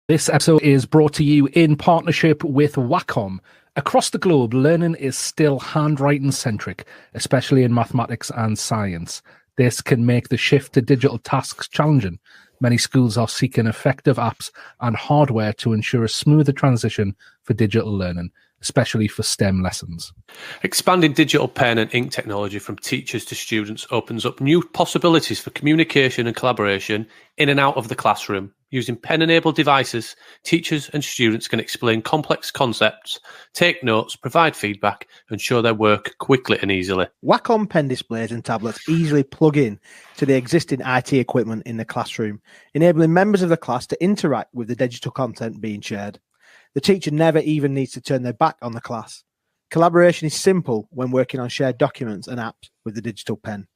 This episode is brought to you in partnership with Wacom. Across the globe, learning is still handwriting-centric, especially in mathematics and science. This can make the shift to digital tasks challenging. Many schools are seeking effective apps and hardware to ensure a smoother transition for digital learning, especially for STEM lessons. Expanding digital pen and ink technology from teachers to students opens up new possibilities for communication and collaboration in and out of the classroom. Using pen-enabled devices, teachers and students can explain complex concepts, take notes, provide feedback, and show their work quickly and easily. Wacom pen displays and tablets easily plug in to the existing IT equipment in the classroom, enabling members of the class to interact with the digital content being shared. The teacher never even needs to turn their back on the class. Collaboration is simple when working on shared documents and apps with the digital pen.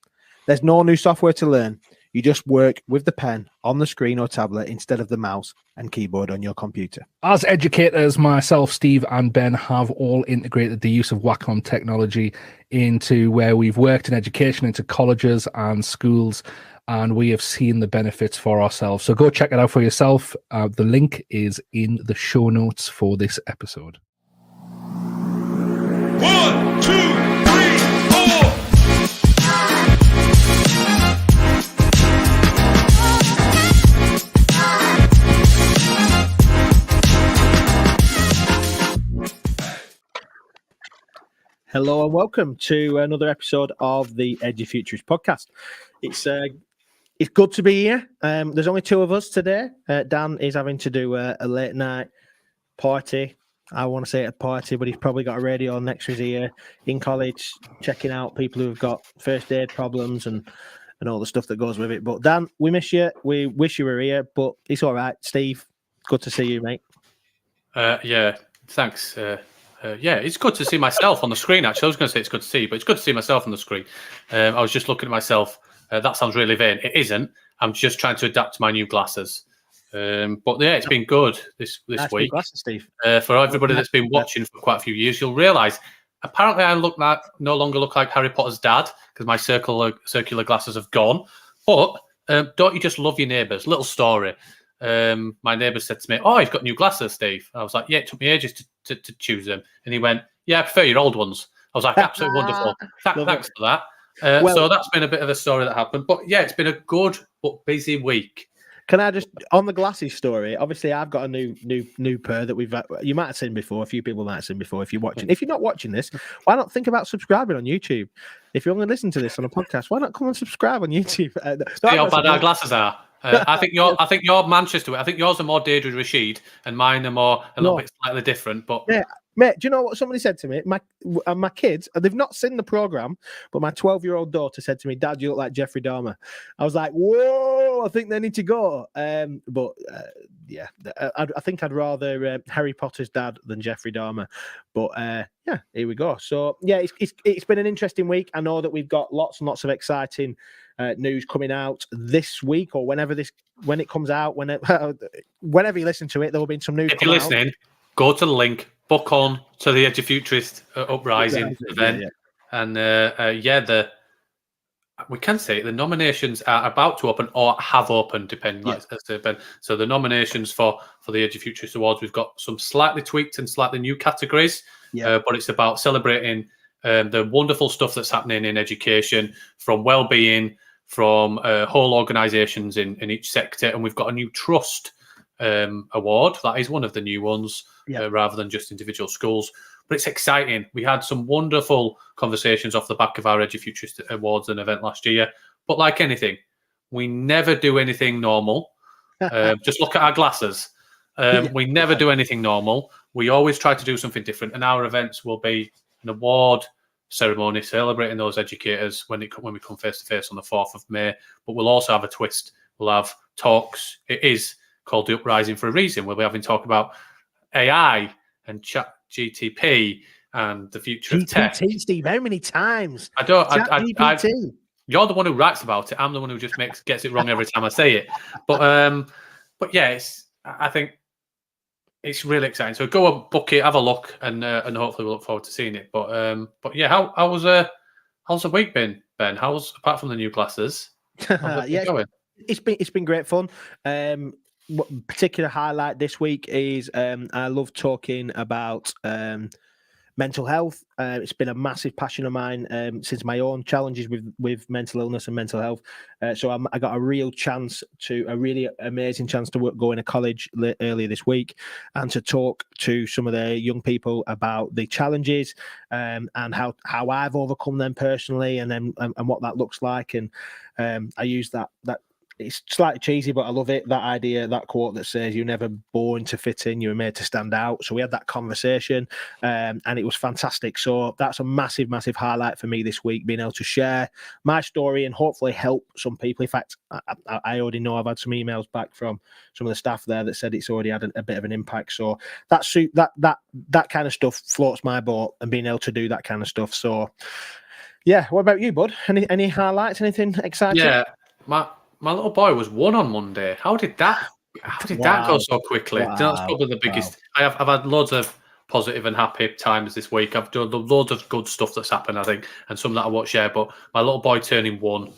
There's no new software to learn. You just work with the pen on the screen or tablet instead of the mouse and keyboard on your computer. As educators, myself, Steve, and Ben have all integrated the use of Wacom technology into where we've worked in education, into colleges and schools, and we have seen the benefits for ourselves. So go check it out for yourself. The link is in the show notes for this episode. 1, 2, 3, 4. Hello and welcome to another episode of the Edufuturists podcast. It's good to be here. There's only two of us today. Dan is having to do a late night party. I want to say a party, but he's probably got a radio next to his ear in college, checking out people who've got first aid problems and all the stuff that goes with it. But Dan, we miss you. We wish you were here, but it's all right. Steve, good to see you, mate. Yeah, thanks. Yeah, it's good to see myself on the screen, actually. I was going to say it's good to see you, but it's good to see myself on the screen. I was just looking at myself. That sounds really vain. It isn't. I'm just trying to adapt to my new glasses. But yeah, it's been good this Nice week. Glasses, Steve. For everybody that's been watching for quite a few years, you'll realise apparently I no longer look like Harry Potter's dad because my circular glasses have gone. But don't you just love your neighbours? Little story. My neighbour said to me, "Oh, you've got new glasses, Steve." I was like, "Yeah, it took me ages to choose them." And he went, "Yeah, I prefer your old ones." I was like, "Absolutely wonderful. Thanks for that." So that's been a bit of a story that happened. But yeah, it's been a good but busy week. Can I just, on the glasses story, obviously I've got a new pair that you might have seen before. A few people might have seen before if you're watching. If you're not watching this, why not think about subscribing on YouTube? If you're only listening to this on a podcast, why not come and subscribe on YouTube? See how bad our glasses are. I think you're Manchester. I think yours are more Deirdre Rashid, and mine are a little bit slightly different. But yeah, mate, do you know what somebody said to me? My kids, they've not seen the program, but my 12-year-old daughter said to me, "Dad, you look like Jeffrey Dahmer." I was like, "Whoa, I think they need to go." Yeah, I think I'd rather Harry Potter's dad than Jeffrey Dahmer. But yeah, here we go. So yeah, it's been an interesting week. I know that we've got lots and lots of exciting news coming out this week or when it comes out, whenever you listen to it, there will be some news. If you're listening, go to the link, book on to the Edufuturists Uprising event, and we can say the nominations are about to open or have opened, depending. So the nominations for the Edufuturists Awards, we've got some slightly tweaked and slightly new categories, but it's about celebrating the wonderful stuff that's happening in education, from well-being, from whole organisations in each sector, and we've got a new trust award. That is one of the new ones, rather than just individual schools. But it's exciting. We had some wonderful conversations off the back of our Edufuturist Awards and event last year. But like anything, we never do anything normal. Just look at our glasses. We never do anything normal. We always try to do something different. And our events will be an award ceremony celebrating those educators when we come face to face on the 4th of May. But we'll also have a twist. We'll have talks. It is called the Uprising for a reason. We'll be having talk about AI and ChatGPT and the future of tech. Steve, how many times? I don't. You're the one who writes about it. I'm the one who just gets it wrong every time I say it. But yeah, I think it's really exciting. So go and book it, have a look, and hopefully we'll look forward to seeing it. But yeah, how's the week been, Ben? Apart from the new glasses? Yeah, going? It's been great fun. particular highlight this week is I love talking about mental health. It's been a massive passion of mine since my own challenges with mental illness and mental health. So I got a really amazing chance to go in a college earlier this week and to talk to some of the young people about the challenges and how I've overcome them personally, and what that looks like. And I use that. It's slightly cheesy, but I love it. That idea, that quote that says, "You're never born to fit in, you're made to stand out." So we had that conversation, and it was fantastic. So that's a massive, massive highlight for me this week, being able to share my story and hopefully help some people. In fact, I already know I've had some emails back from some of the staff there that said it's already had a bit of an impact. So that kind of stuff floats my boat, and being able to do that kind of stuff. So yeah, what about you, bud? Any highlights? Anything exciting? Yeah, my little boy was 1 on Monday. How did that go so quickly? Wow. That's probably the biggest. I've had loads of positive and happy times this week. I've done loads of good stuff that's happened, I think, and some that I won't share. But my little boy turning 1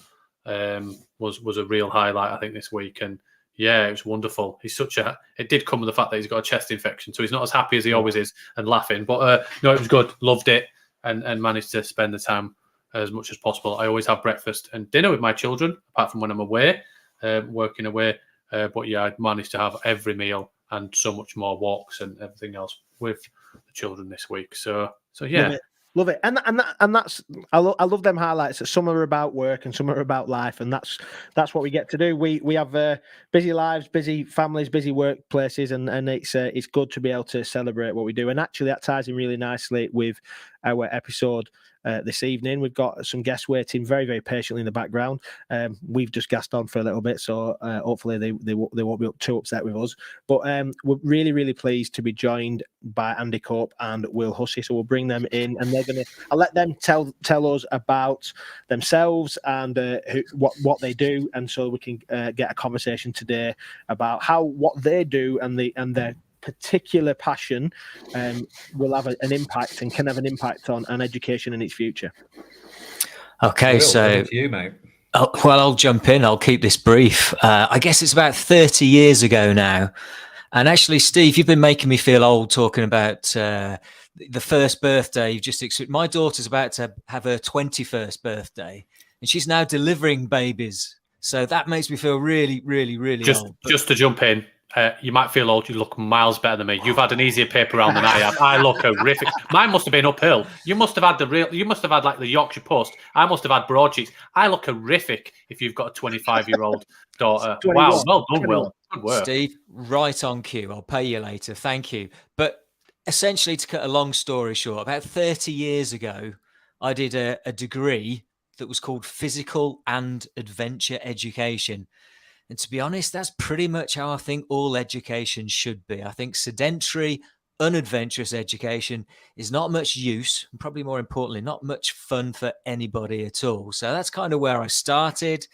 was a real highlight, I think, this week. And yeah, it was wonderful. It did come with the fact that he's got a chest infection, so he's not as happy as he always is and laughing. But no, it was good. Loved it, and managed to spend the time as much as possible. I always have breakfast and dinner with my children, apart from when I'm away, working away. But yeah, I managed to have every meal and so much more walks and everything else with the children this week. So yeah. Love it. And that's I love them highlights that some are about work and some are about life, and that's what we get to do. We have busy lives, busy families, busy workplaces, and it's good to be able to celebrate what we do. And actually that ties in really nicely with our episode this evening. We've got some guests waiting very, very patiently in the background. We've just gassed on for a little bit, so hopefully they won't be too upset with us. But we're really, really pleased to be joined by Andy Cope and Will Hussey. So we'll bring them in, and I'll let them tell us about themselves and what they do, and so we can get a conversation today about what they do and their particular passion will have an impact and can have an impact on education and its future. Okay, so to you, mate. Well, I'll jump in. I'll keep this brief. I guess it's about 30 years ago now. And actually, Steve, you've been making me feel old talking about the first birthday. You've just my daughter's about to have her 21st birthday, and she's now delivering babies. So that makes me feel really, really, really old. Just to jump in, you might feel old. You look miles better than me. You've had an easier paper round than I have. I look horrific. Mine must have been uphill. You must have had You must have had like the Yorkshire Post. I must have had broadsheets. I look horrific if you've got a 25-year-old daughter. Wow, well done, Will. Good work, Steve. Right on cue. I'll pay you later. Thank you. But essentially, to cut a long story short, about 30 years ago, I did a degree that was called Physical and Adventure Education. And to be honest, that's pretty much how I think all education should be. I think sedentary, unadventurous education is not much use, and probably more importantly, not much fun for anybody at all. So that's kind of where I started.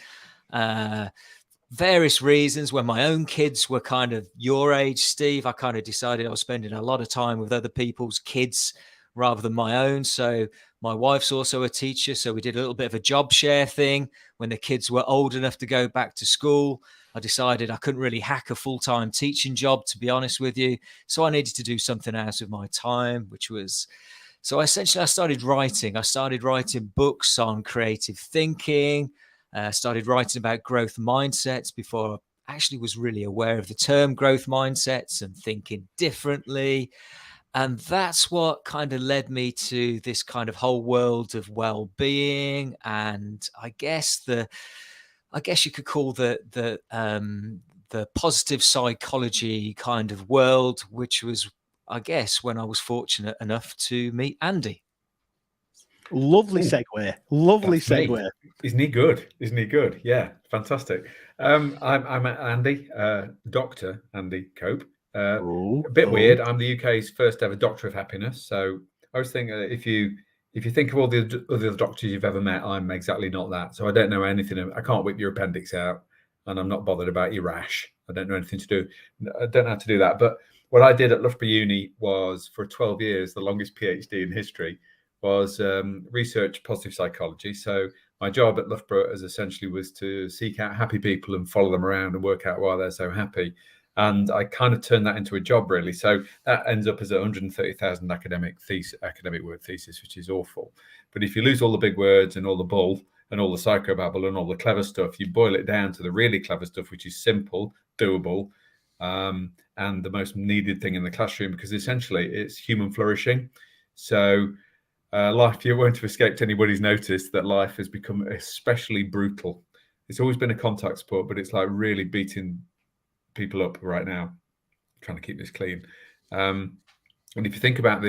Various reasons. When my own kids were kind of your age, Steve, I kind of decided I was spending a lot of time with other people's kids rather than my own. So my wife's also a teacher, so we did a little bit of a job share thing. When the kids were old enough to go back to school, I decided I couldn't really hack a full-time teaching job, to be honest with you. So I needed to do something out of my time, so essentially I started writing. I started writing books on creative thinking, started writing about growth mindsets before I actually was really aware of the term growth mindsets and thinking differently. And that's what kind of led me to this kind of whole world of well-being, and I guess you could call the positive psychology kind of world, which was, I guess, when I was fortunate enough to meet Andy. Lovely segue. Lovely segue. Isn't he good? Isn't he good? Yeah, fantastic. I'm Andy, Dr. Andy Cope. A bit weird. I'm the UK's first ever Doctor of Happiness. So I was thinking, if you think of all the other doctors you've ever met, I'm exactly not that. So I don't know anything. I can't whip your appendix out, and I'm not bothered about your rash. I don't know anything to do. I don't know how to do that. But what I did at Loughborough Uni was, for 12 years, the longest PhD in history, was research positive psychology. So my job at Loughborough was to seek out happy people and follow them around and work out why they're so happy. And I kind of turned that into a job, really. So that ends up as a 130,000 academic word thesis, which is awful. But if you lose all the big words and all the bull and all the psychobabble and all the clever stuff, you boil it down to the really clever stuff, which is simple, doable, and the most needed thing in the classroom, because essentially it's human flourishing. So life, you won't have escaped anybody's notice that life has become especially brutal. It's always been a contact sport, but it's like really beating people up right now. I'm trying to keep this clean. And if you think about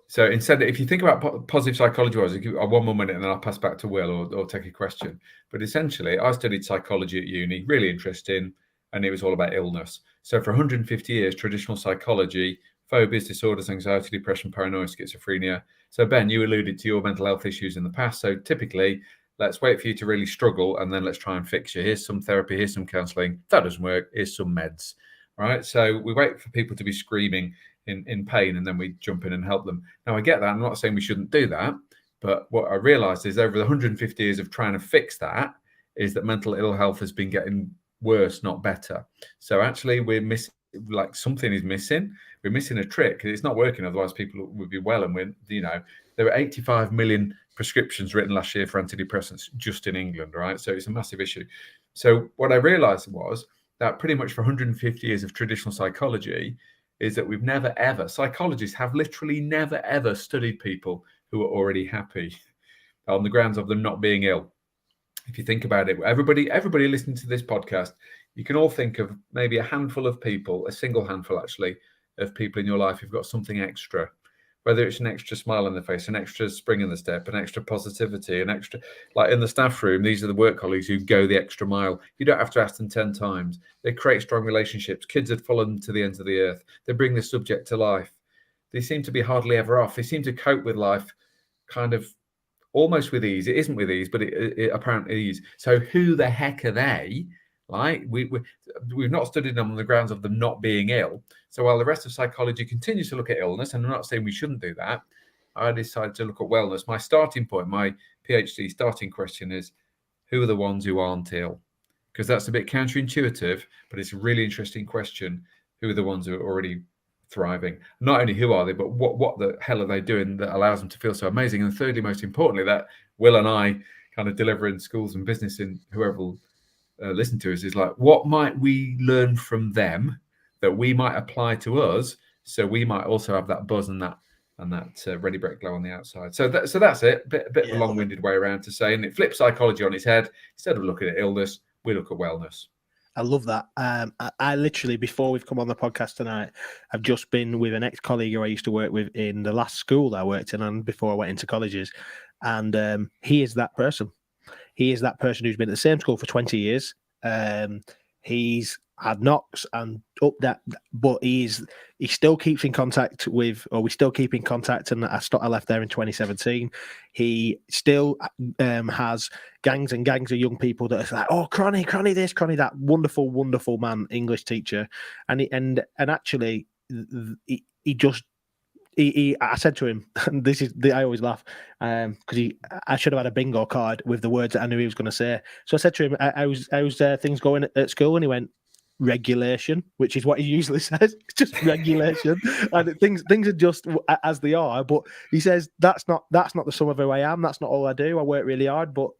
so instead, if you think about positive psychology, I'll give one more minute and then I'll pass back to Will or take a question. But essentially, I studied psychology at uni, really interesting, and it was all about illness. So for 150 years, traditional psychology, phobias, disorders, anxiety, depression, paranoia, schizophrenia. So Ben, you alluded to your mental health issues in the past. So typically, let's wait for you to really struggle and then let's try and fix you. Here's some therapy, here's some counselling. If that doesn't work, here's some meds. Right? So we wait for people to be screaming in pain and then we jump in and help them. Now, I get that. I'm not saying we shouldn't do that. But what I realised is over the 150 years of trying to fix that is that mental ill health has been getting worse, not better. So actually we're missing, like something is missing. We're missing a trick. It's not working. Otherwise people would be well. And there were 85 million prescriptions written last year for antidepressants just in England, right? So it's a massive issue. So what I realized was that pretty much for 150 years of traditional psychology is that we've never ever, psychologists have literally never ever studied people who are already happy on the grounds of them not being ill. If you think about it, everybody listening to this podcast, you can all think of maybe a handful of people, a single handful actually, of people in your life who've got something extra, whether it's an extra smile on the face, an extra spring in the step, an extra positivity, an extra, like in the staff room, these are the work colleagues who go the extra mile. You don't have to ask them 10 times. They create strong relationships. Kids have fallen to the ends of the earth. They bring the subject to life. They seem to be hardly ever off. They seem to cope with life kind of almost with ease. It isn't with ease, but it apparently is. So who the heck are they? Like we've not studied them on the grounds of them not being ill. So while the rest of psychology continues to look at illness, and I'm not saying we shouldn't do that, I decided to look at wellness. My starting point, my PhD starting question is, who are the ones who aren't ill? Because that's a bit counterintuitive, but it's a really interesting question. Who are the ones who are already thriving? Not only who are they, but what the hell are they doing that allows them to feel so amazing? And thirdly, most importantly, that Will and I kind of deliver in schools and business, and whoever will listen to us, is like, what might we learn from them that we might apply to us, so we might also have that buzz and that ready brake glow on the outside. So that's it. Bit of a long-winded way around to say, and it flips psychology on its head. Instead of looking at illness, we look at wellness. I love that. I literally, before we've come on the podcast tonight, I've just been with an ex-colleague who I used to work with in the last school that I worked in, and before I went into colleges, and he is that person. He is that person who's been at the same school for 20 years. He's had knocks and up that, but he still keeps in contact with, or we still keep in contact. And I left there in 2017. He still has gangs and gangs of young people that are like, oh, Cronny this, Cronny that. Wonderful, wonderful man, English teacher. And actually, I said to him, and I always laugh because I should have had a bingo card with the words that I knew he was going to say. So I said to him, how's things going at school? And he went, regulation, which is what he usually says. It's just regulation, and things are just as they are. But he says that's not the sum of who I am. That's not all I do. I work really hard, but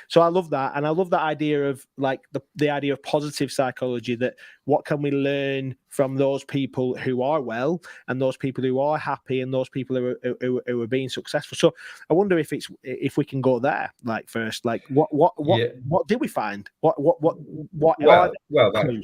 so I love that, and I love that idea of the idea of positive psychology. That what can we learn from those people who are well, and those people who are happy, and those people who are being successful. So I wonder if we can go there first. What did we find?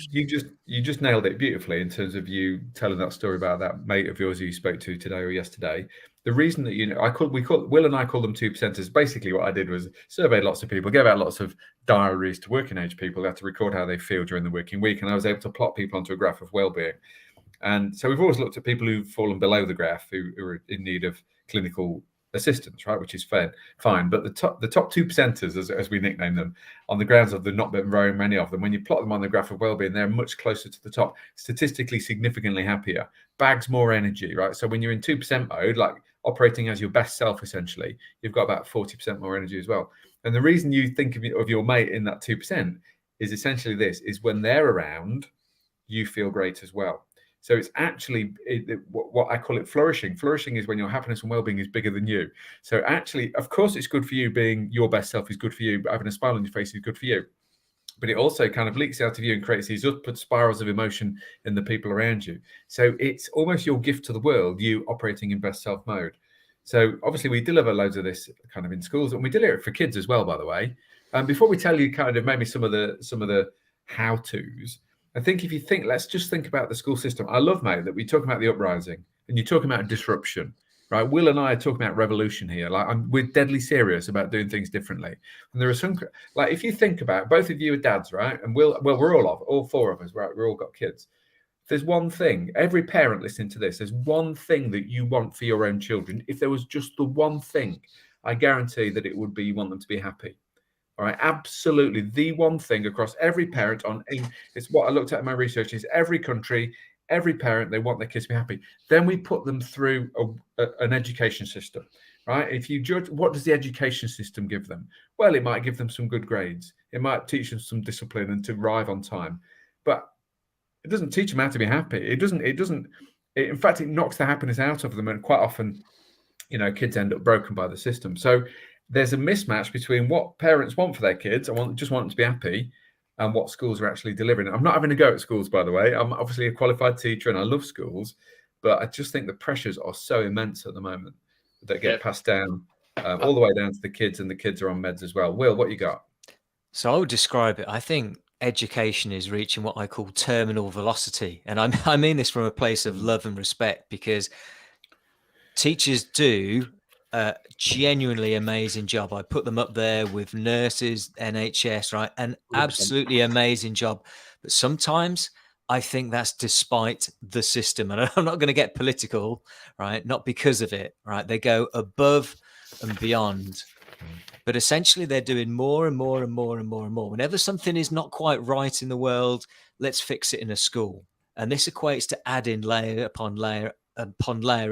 You just nailed it beautifully in terms of you telling that story about that mate of yours who you spoke to today or yesterday. The reason that Will and I call them 2%ers. Basically, what I did was surveyed lots of people, gave out lots of diaries to working age people. They had to record how they feel during the working week, and I was able to plot people onto a graph of well-being. And so we've always looked at people who've fallen below the graph, who are in need of clinical assistance, right, which is fine. But the top 2%ers, as we nickname them, on the grounds of there not been very many of them, when you plot them on the graph of well-being, they're much closer to the top, statistically significantly happier, bags more energy, right? So when you're in 2% mode, like operating as your best self, essentially, you've got about 40% more energy as well. And the reason you think of your mate in that 2% is essentially this: is when they're around, you feel great as well. So it's actually what I call it flourishing. Flourishing is when your happiness and well-being is bigger than you. So actually, of course, it's good for you. Being your best self is good for you. Having a smile on your face is good for you. But it also kind of leaks out of you and creates these upward spirals of emotion in the people around you. So it's almost your gift to the world, you operating in best self mode. So obviously we deliver loads of this kind of in schools, and we deliver it for kids as well, by the way. Before we tell you kind of maybe some of the how-tos, I think if you think, let's just think about the school system. I love, mate, that we talk about the uprising and you're talking about disruption, right? Will and I are talking about revolution here. Like we're deadly serious about doing things differently. And there are some, like if you think about, both of you are dads, right? And we're all four of us, right? We're all got kids. There's one thing, every parent listening to this, there's one thing that you want for your own children. If there was just the one thing, I guarantee that it would be you want them to be happy. All right, absolutely. The one thing across every parent it's what I looked at in my research is every country, every parent, they want their kids to be happy. Then we put them through an education system, right? If you judge, what does the education system give them? Well, it might give them some good grades. It might teach them some discipline and to arrive on time, but it doesn't teach them how to be happy. In fact, it knocks the happiness out of them. And quite often, kids end up broken by the system. So there's a mismatch between what parents want for their kids and just want them to be happy and what schools are actually delivering. I'm not having a go at schools, by the way. I'm obviously a qualified teacher and I love schools, but I just think the pressures are so immense at the moment that get passed down all the way down to the kids, and the kids are on meds as well. Will, what you got? So I would describe it, I think education is reaching what I call terminal velocity. And I mean this from a place of love and respect, because teachers do a genuinely amazing job. I put them up there with nurses, NHS, right? An absolutely amazing job. But sometimes I think that's despite the system. And I'm not going to get political, right? Not because of it, right? They go above and beyond. But essentially, they're doing more and more and more and more and more. Whenever something is not quite right in the world, let's fix it in a school. And this equates to adding layer upon layer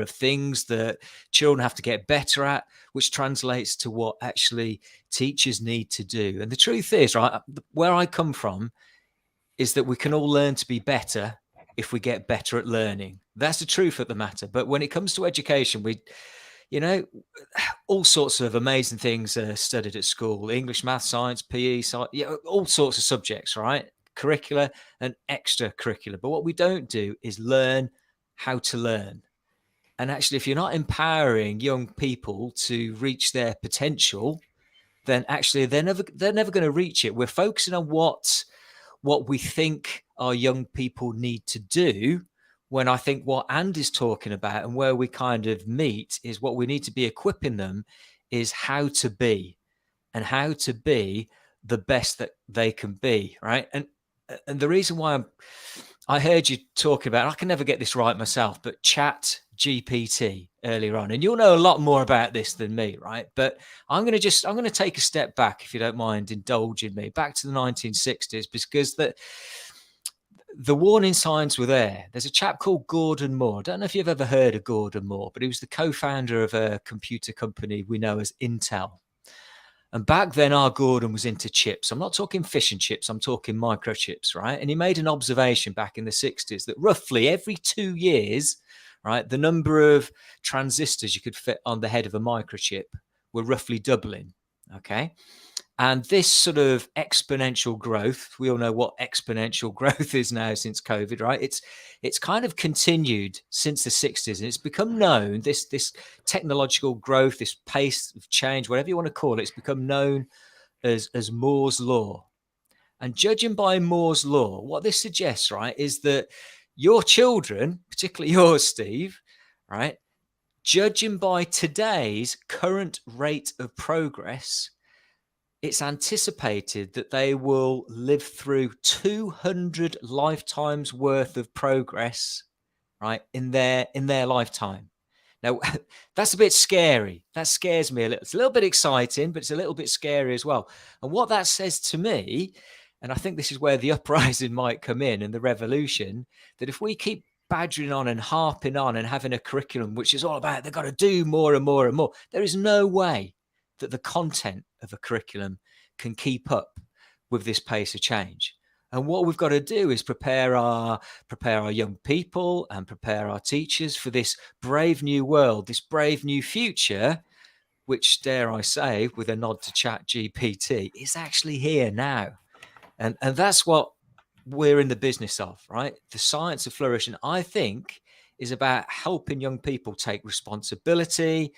of things that children have to get better at, which translates to what actually teachers need to do. And the truth is, right, where I come from is that we can all learn to be better if we get better at learning. That's the truth of the matter. But when it comes to education, all sorts of amazing things are studied at school: English, math, science, PE, all sorts of subjects, right? Curricular and extracurricular. But what we don't do is learn how to learn. And actually, if you're not empowering young people to reach their potential, then actually they're never going to reach it. We're focusing on what we think our young people need to do, when I think what Andy's talking about and where we kind of meet is what we need to be equipping them is how to be, and how to be the best that they can be, right? And the reason why I heard you talking about, I can never get this right myself, but Chat GPT earlier on, and you'll know a lot more about this than me, right? But I'm going to take a step back, if you don't mind indulging me, back to the 1960s, because the warning signs were there. There's a chap called Gordon Moore. I don't know if you've ever heard of Gordon Moore, but he was the co-founder of a computer company we know as Intel. And back then, our Gordon was into chips. I'm not talking fish and chips. I'm talking microchips, right? And he made an observation back in the 60s that roughly every 2 years, right, the number of transistors you could fit on the head of a microchip were roughly doubling, okay? And this sort of exponential growth, we all know what exponential growth is now since COVID, right? It's kind of continued since the 60s, and it's become known, this technological growth, this pace of change, whatever you want to call it, it's become known as Moore's Law. And judging by Moore's Law, what this suggests, right, is that your children, particularly yours, Steve, right, judging by today's current rate of progress, it's anticipated that they will live through 200 lifetimes worth of progress, right, in their lifetime. Now, that's a bit scary. That scares me a little. It's a little bit exciting, but it's a little bit scary as well. And what that says to me, and I think this is where the uprising might come in and the revolution, that if we keep badgering on and harping on and having a curriculum which is all about they've got to do more and more and more, there is no way that the content of a curriculum can keep up with this pace of change. And what we've got to do is prepare our young people and prepare our teachers for this brave new world, this brave new future, which, dare I say, with a nod to Chat GPT, is actually here now. And that's what we're in the business of, right? The science of flourishing, I think, is about helping young people take responsibility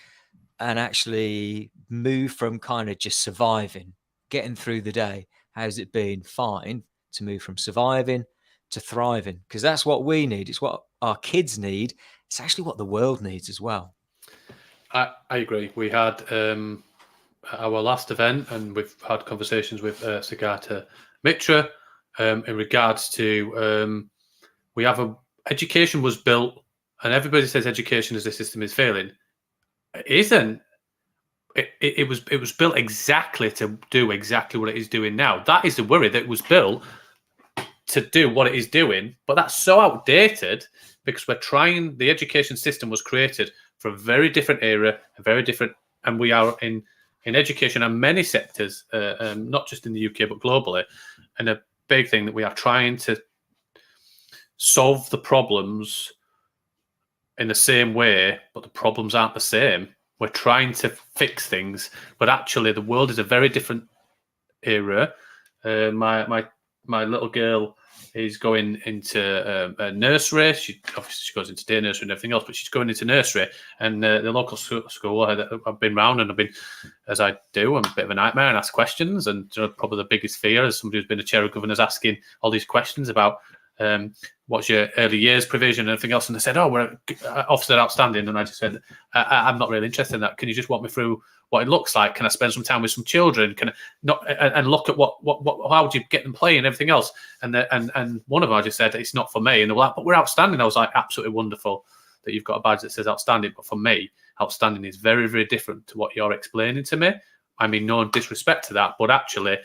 and actually move from kind of just surviving, getting through the day. How's it been? Fine. To move from surviving to thriving, because that's what we need. It's what our kids need. It's actually what the world needs as well. I agree. We had our last event, and we've had conversations with Sagata Mitra in regards to we have education was built, and everybody says education as a system is failing. It isn't. It was built exactly to do exactly what it is doing now. That is the worry, that it was built to do what it is doing, but that's so outdated because the education system was created for a very different era, and we are in education and many sectors, not just in the UK but globally, and a big thing that we are trying to solve the problems in the same way, but the problems aren't the same. We're trying to fix things, but actually the world is a very different era. My little girl is going into a nursery. She goes into day nursery and everything else, but she's going into nursery. And the local school, I've been round and I've been, as I do, I'm a bit of a nightmare and ask questions. And probably the biggest fear as somebody who's been a chair of governors asking all these questions about what's your early years provision and everything else. And they said, we're Ofsted outstanding. And I just said, I'm not really interested in that. Can you just walk me through what it looks like? Can I spend some time with some children? Can I not and look at what how would you get them playing and everything else? And one of them I just said, it's not for me. And they were like, but we're outstanding. I was like, absolutely wonderful that you've got a badge that says outstanding. But for me, outstanding is very, very different to what you're explaining to me. I mean, no disrespect to that, but actually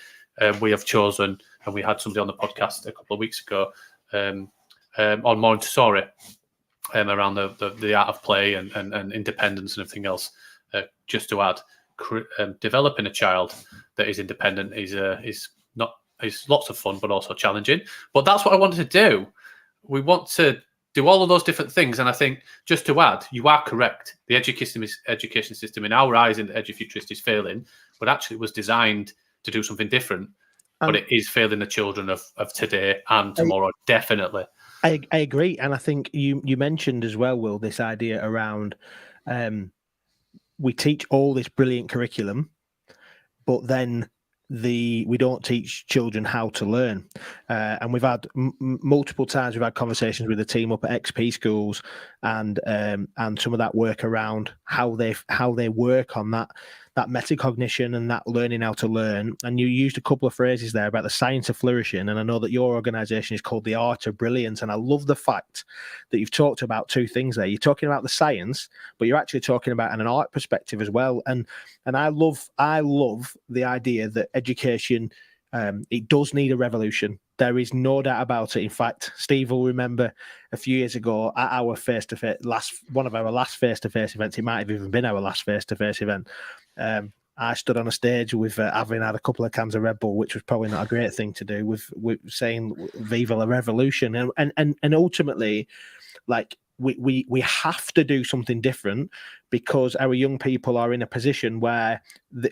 we have chosen, and we had somebody on the podcast a couple of weeks ago on Montessori around the art of play and independence and everything else. Just to add, developing a child that is independent is lots of fun, but also challenging. But that's what I wanted to do. We want to do all of those different things, and I think just to add, you are correct. The education system, in our eyes, in the Edufuturists, is failing, but actually it was designed to do something different. But it is failing the children of today and tomorrow, definitely. I agree, and I think you mentioned as well, Will, this idea around we teach all this brilliant curriculum, but then we don't teach children how to learn. And we've had multiple times we've had conversations with the team up at XP schools and some of that work around how they work on that metacognition and that learning how to learn. And you used a couple of phrases there about the science of flourishing. And I know that your organization is called the Art of Brilliance. And I love the fact that you've talked about two things there. You're talking about the science, but you're actually talking about an art perspective as well. And I love the idea that education, it does need a revolution. There is no doubt about it. In fact, Steve will remember a few years ago at our one of our last face-to-face events, it might have even been our last face-to-face event, I stood on a stage with having had a couple of cans of Red Bull, which was probably not a great thing to do, with saying "Viva la Revolution," and ultimately, like we have to do something different because our young people are in a position where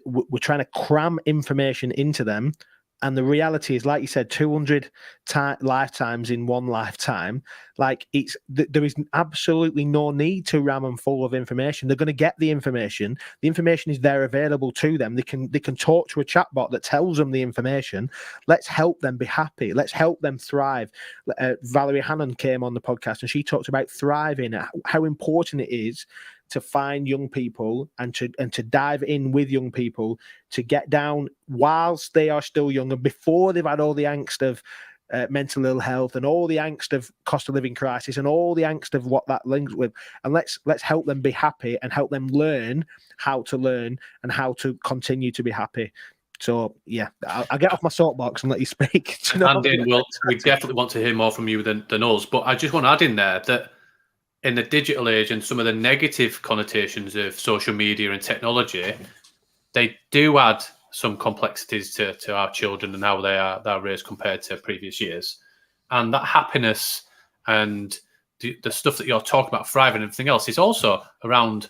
we're trying to cram information into them. And the reality is, like you said, 200 lifetimes in one lifetime. Like there is absolutely no need to ram them full of information. They're going to get the information. The information is there available to them. They can talk to a chatbot that tells them the information. Let's help them be happy. Let's help them thrive. Valerie Hannon came on the podcast and she talked about thriving, how important it is to find young people and to dive in with young people to get down whilst they are still young and before they've had all the angst of mental ill health and all the angst of cost of living crisis and all the angst of what that links with. And let's help them be happy and help them learn how to learn and how to continue to be happy. So yeah, I'll get off my soapbox and let you speak. You know, Andy, we definitely want to hear more from you than us. But I just want to add in there that in the digital age and some of the negative connotations of social media and technology, they do add some complexities to our children and how they're raised compared to previous years. And that happiness and the stuff that you're talking about, thriving and everything else, is also around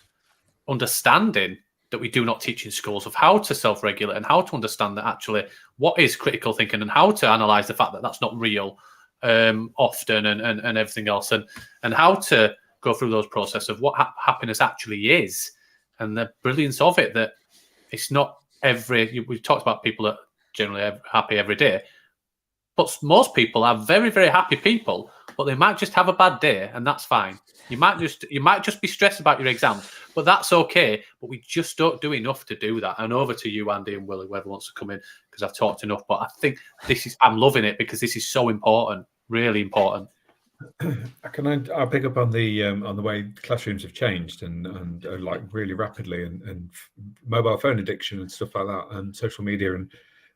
understanding that we do not teach in schools of how to self-regulate and how to understand that actually what is critical thinking and how to analyze the fact that that's not real often and everything else, and how to go through those processes of what happiness actually is and the brilliance of it, that it's not we've talked about people that generally happy every day, but most people are very, very happy people, but they might just have a bad day, and that's fine. You might just be stressed about your exams, but that's okay. But we just don't do enough to do that. And over to you, Andy and Willie, whoever wants to come in, because I've talked enough. But I think I'm loving it because this is so important, really important. I'll pick up on the way classrooms have changed and like really rapidly, and mobile phone addiction and stuff like that, and social media, and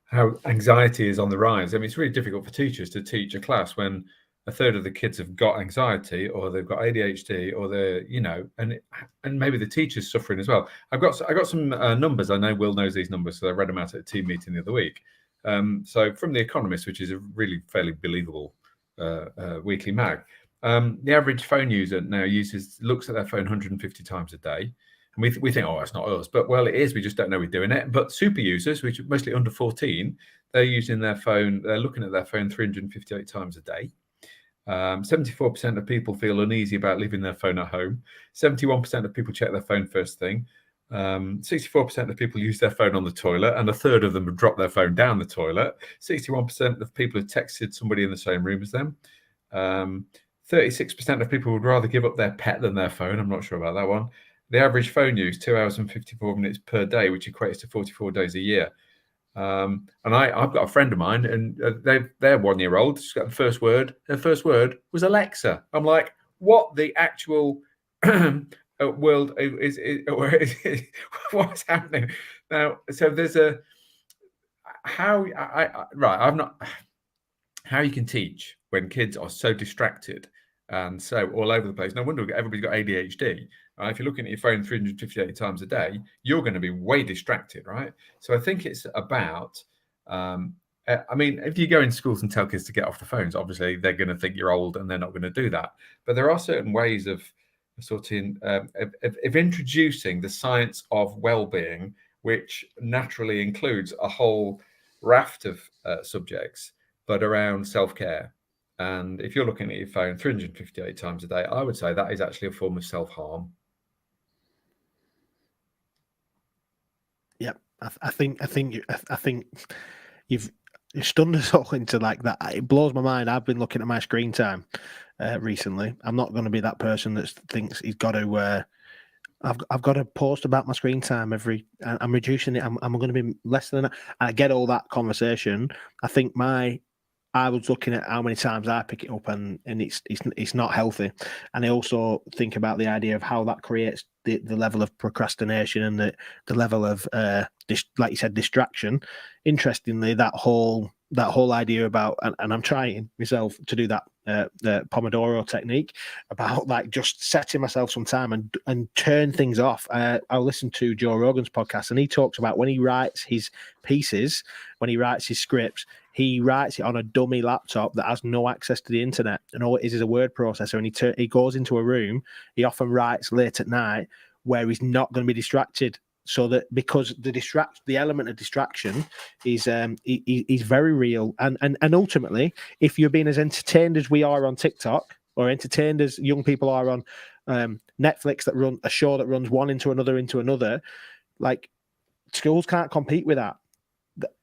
how anxiety is on the rise. I mean, it's really difficult for teachers to teach a class when a third of the kids have got anxiety, or they've got ADHD, or they're, and maybe the teacher's suffering as well. I got some numbers. I know Will knows these numbers, so I read them out at a team meeting the other week. So from The Economist, which is a really fairly believable weekly mag, the average phone user now looks at their phone 150 times a day. And we think, oh, that's not us. But, well, it is. We just don't know we're doing it. But super users, which are mostly under 14, they're using their phone. They're looking at their phone 358 times a day. 74% of people feel uneasy about leaving their phone at home. 71% of people check their phone first thing. 64% of people use their phone on the toilet, and a third of them have dropped their phone down the toilet. 61% of people have texted somebody in the same room as them. 36% of people would rather give up their pet than their phone. I'm not sure about that one. The average phone use, 2 hours and 54 minutes per day, which equates to 44 days a year. And I've got a friend of mine, and they're 1 year old. She's got the first word. Her first word was Alexa. I'm like, what the actual world is what's happening now? So there's how you can teach when kids are so distracted and so all over the place. No wonder everybody's got ADHD. If you're looking at your phone 358 times a day, you're going to be way distracted, right? So I think it's about, if you go in schools and tell kids to get off the phones, obviously they're going to think you're old and they're not going to do that. But there are certain ways of introducing the science of well-being, which naturally includes a whole raft of subjects, but around self-care. And if you're looking at your phone 358 times a day, I would say that is actually a form of self-harm. Yep, I think you've stunned us all into like that. It blows my mind. I've been looking at my screen time recently. I'm not going to be that person that thinks he's got to. I've got to post about my screen time I'm reducing it. I'm going to be less than that. I get all that conversation. I think I was looking at how many times I pick it up, and it's not healthy. And I also think about the idea of how that creates the level of procrastination and the level of like you said, distraction. Interestingly, that whole idea about, and I'm trying myself to do that the Pomodoro technique, about like just setting myself some time and turn things off. I listened to Joe Rogan's podcast, and he talks about when he writes his pieces, when he writes his scripts, he writes it on a dummy laptop that has no access to the internet, and all it is a word processor. And he goes into a room. He often writes late at night where he's not going to be distracted. So that because the element of distraction is very real, and ultimately, if you're being as entertained as we are on TikTok, or entertained as young people are on Netflix, that run a show that runs one into another, like schools can't compete with that.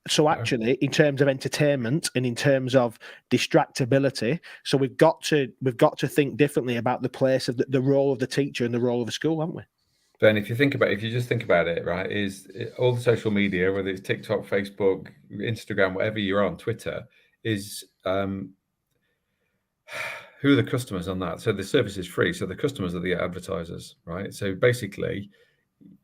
So actually, in terms of entertainment and in terms of distractibility, so we've got to think differently about the place of the role of the teacher and the role of the school, haven't we? Ben, if you just think about it, right, all the social media, whether it's TikTok, Facebook, Instagram, whatever you're on, Twitter, is who are the customers on that? So the service is free. So the customers are the advertisers, right? So basically,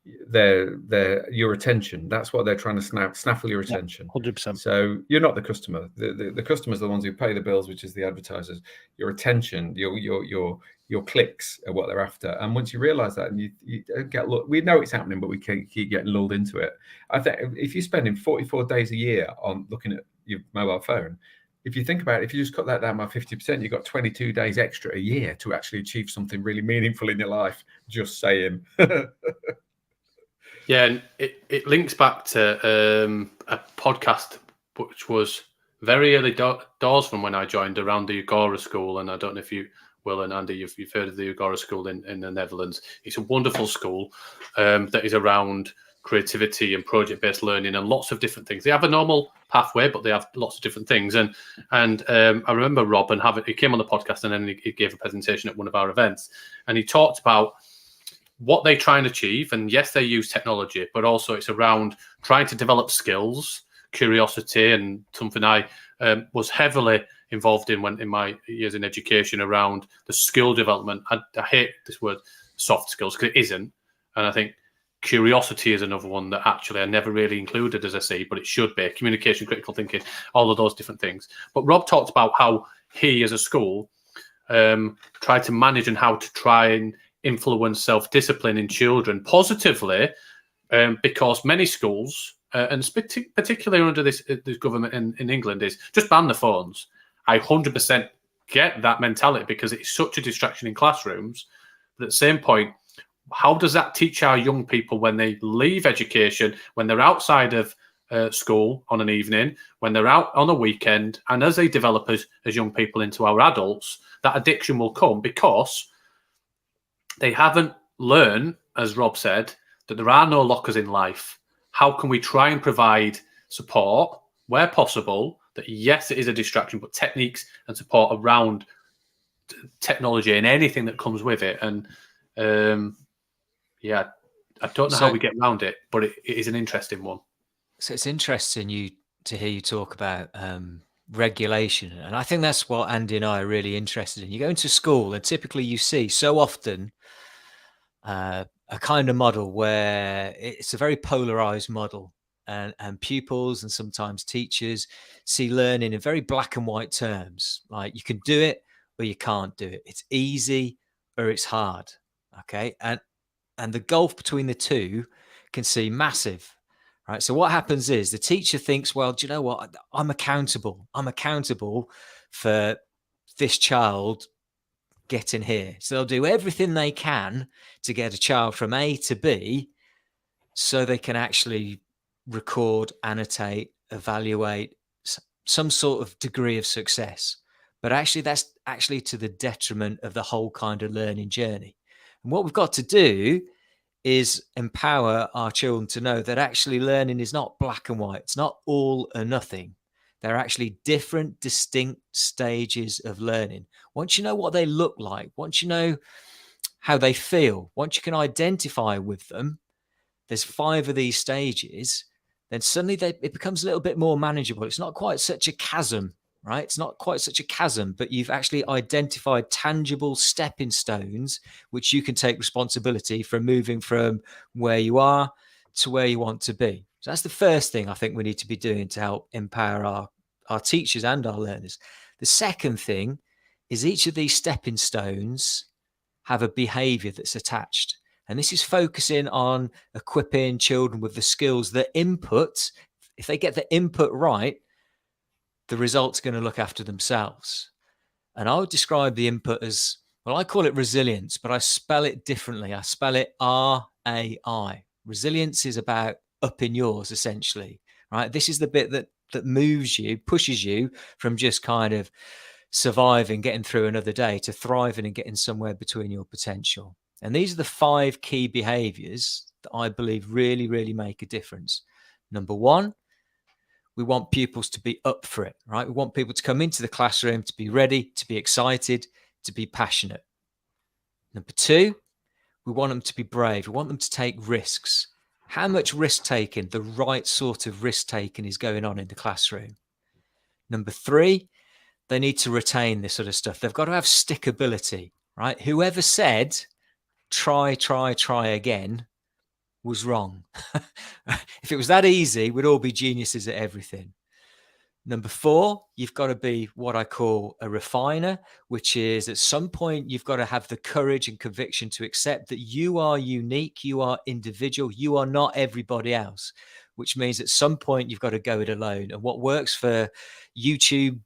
your attention. That's what they're trying to snaffle your attention. 100%. So you're not the customer. The customers are the ones who pay the bills, which is the advertisers. Your attention, your clicks are what they're after. And once you realize that, and you don't get we know it's happening, but we keep getting lulled into it. I think if you're spending 44 days a year on looking at your mobile phone, if you think about it, if you just cut that down by 50%, you've got 22 days extra a year to actually achieve something really meaningful in your life. Just saying. Yeah, and it links back to a podcast which was very early doors from when I joined, around the Agora School. And I don't know if you, Will and Andy, you've heard of the Agora School in the Netherlands. It's a wonderful school that is around creativity and project-based learning and lots of different things. They have a normal pathway, but they have lots of different things. And I remember Rob he came on the podcast, and then he gave a presentation at one of our events, and he talked about what they try and achieve. And yes, they use technology, but also it's around trying to develop skills, curiosity, and something I was heavily involved in my years in education, around the skill development. I hate this word soft skills, because it isn't. And I think curiosity is another one that actually I never really included, as I say, but it should be. Communication, critical thinking, all of those different things. But Rob talked about how he, as a school, tried to manage and how to try and influence self-discipline in children positively, because many schools, and particularly under this government in England, is just ban the phones. I 100% get that mentality, because it's such a distraction in classrooms. But at the same point, how does that teach our young people when they leave education, when they're outside of school on an evening, when they're out on a weekend, and as they develop as young people into our adults, that addiction will come, because they haven't learned, as Rob said, that there are no lockers in life. How can we try and provide support where possible? That yes, it is a distraction, but techniques and support around technology and anything that comes with it. And yeah, I don't know how we get around it, but it is an interesting one. So it's interesting to hear you talk about regulation, and I think that's what Andy and I are really interested in. You go into school, and typically you see so often a kind of model where it's a very polarized model, and pupils and sometimes teachers see learning in very black and white terms, like you can do it or you can't do it. It's easy or it's hard. Okay, and the gulf between the two can seem massive. Right. So what happens is the teacher thinks, well, do you know what? I'm accountable. I'm accountable for this child getting here. So they'll do everything they can to get a child from A to B, so they can actually record, annotate, evaluate some sort of degree of success. But actually, that's actually to the detriment of the whole kind of learning journey. And what we've got to do is empower our children to know that actually learning is not black and white. It's not all or nothing. There are actually different, distinct stages of learning. Once you know what they look like, once you know how they feel, once you can identify with them, there's 5 of these stages, then suddenly it becomes a little bit more manageable. It's not quite such a chasm, right? It's not quite such a chasm, but you've actually identified tangible stepping stones, which you can take responsibility for moving from where you are to where you want to be. So that's the first thing I think we need to be doing to help empower our teachers and our learners. The second thing is each of these stepping stones have a behavior that's attached. And this is focusing on equipping children with the skills, the input. If they get the input right, the result's going to look after themselves. And I would describe the input as, well, I call it resilience, but I spell it differently. I spell it RAI. Resilience is about upping yours, essentially, right? This is the bit that moves you, pushes you from just kind of surviving, getting through another day, to thriving and getting somewhere between your potential. And these are the 5 key behaviors that I believe really, really make a difference. Number 1, we want pupils to be up for it, right? We want people to come into the classroom to be ready, to be excited, to be passionate. Number 2, we want them to be brave. We want them to take risks. How much risk taking, the right sort of risk taking, is going on in the classroom? Number 3, they need to retain this sort of stuff. They've got to have stickability, right? Whoever said, try again, was wrong. If it was that easy, we'd all be geniuses at everything. Number 4, you've got to be what I call a refiner, which is at some point you've got to have the courage and conviction to accept that you are unique, you are individual, you are not everybody else, which means at some point you've got to go it alone. And what works for YouTube,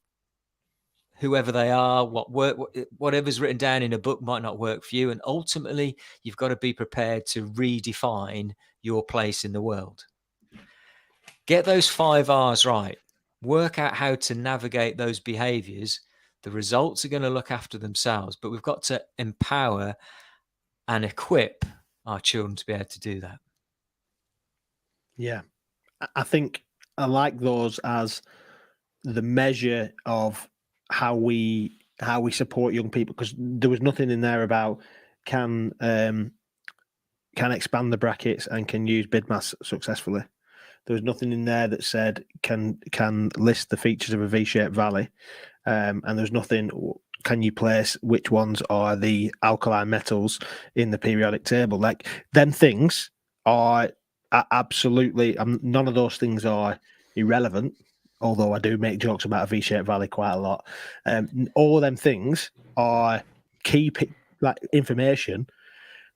whoever they are, whatever's written down in a book might not work for you. And ultimately, you've got to be prepared to redefine your place in the world. Get those 5 R's right. Work out how to navigate those behaviors. The results are going to look after themselves, but we've got to empower and equip our children to be able to do that. Yeah. I think I like those as the measure of how we support young people, because there was nothing in there about can expand the brackets and can use BidMaths successfully. There was nothing in there that said can list the features of a V-shaped valley, and there's nothing. Can you place which ones are the alkaline metals in the periodic table? Like, them things are absolutely. None of those things are irrelevant. Although I do make jokes about a V-shaped valley quite a lot. All of them things are key information,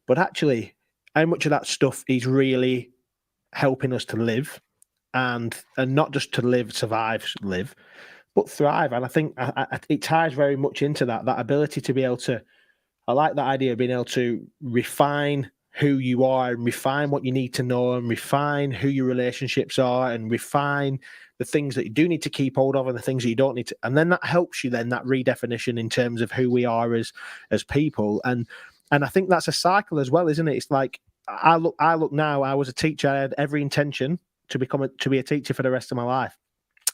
but actually, how much of that stuff is really helping us to live, and not just to live, survive, live, but thrive. And I think it ties very much into that ability to be able to. I like that idea of being able to refine who you are and refine what you need to know and refine who your relationships are and refine the things that you do need to keep hold of and the things that you don't need to. And then that helps you then that redefinition in terms of who we are as people. And I think that's a cycle as well, isn't it? It's like, I look now, I was a teacher, I had every intention to be a teacher for the rest of my life.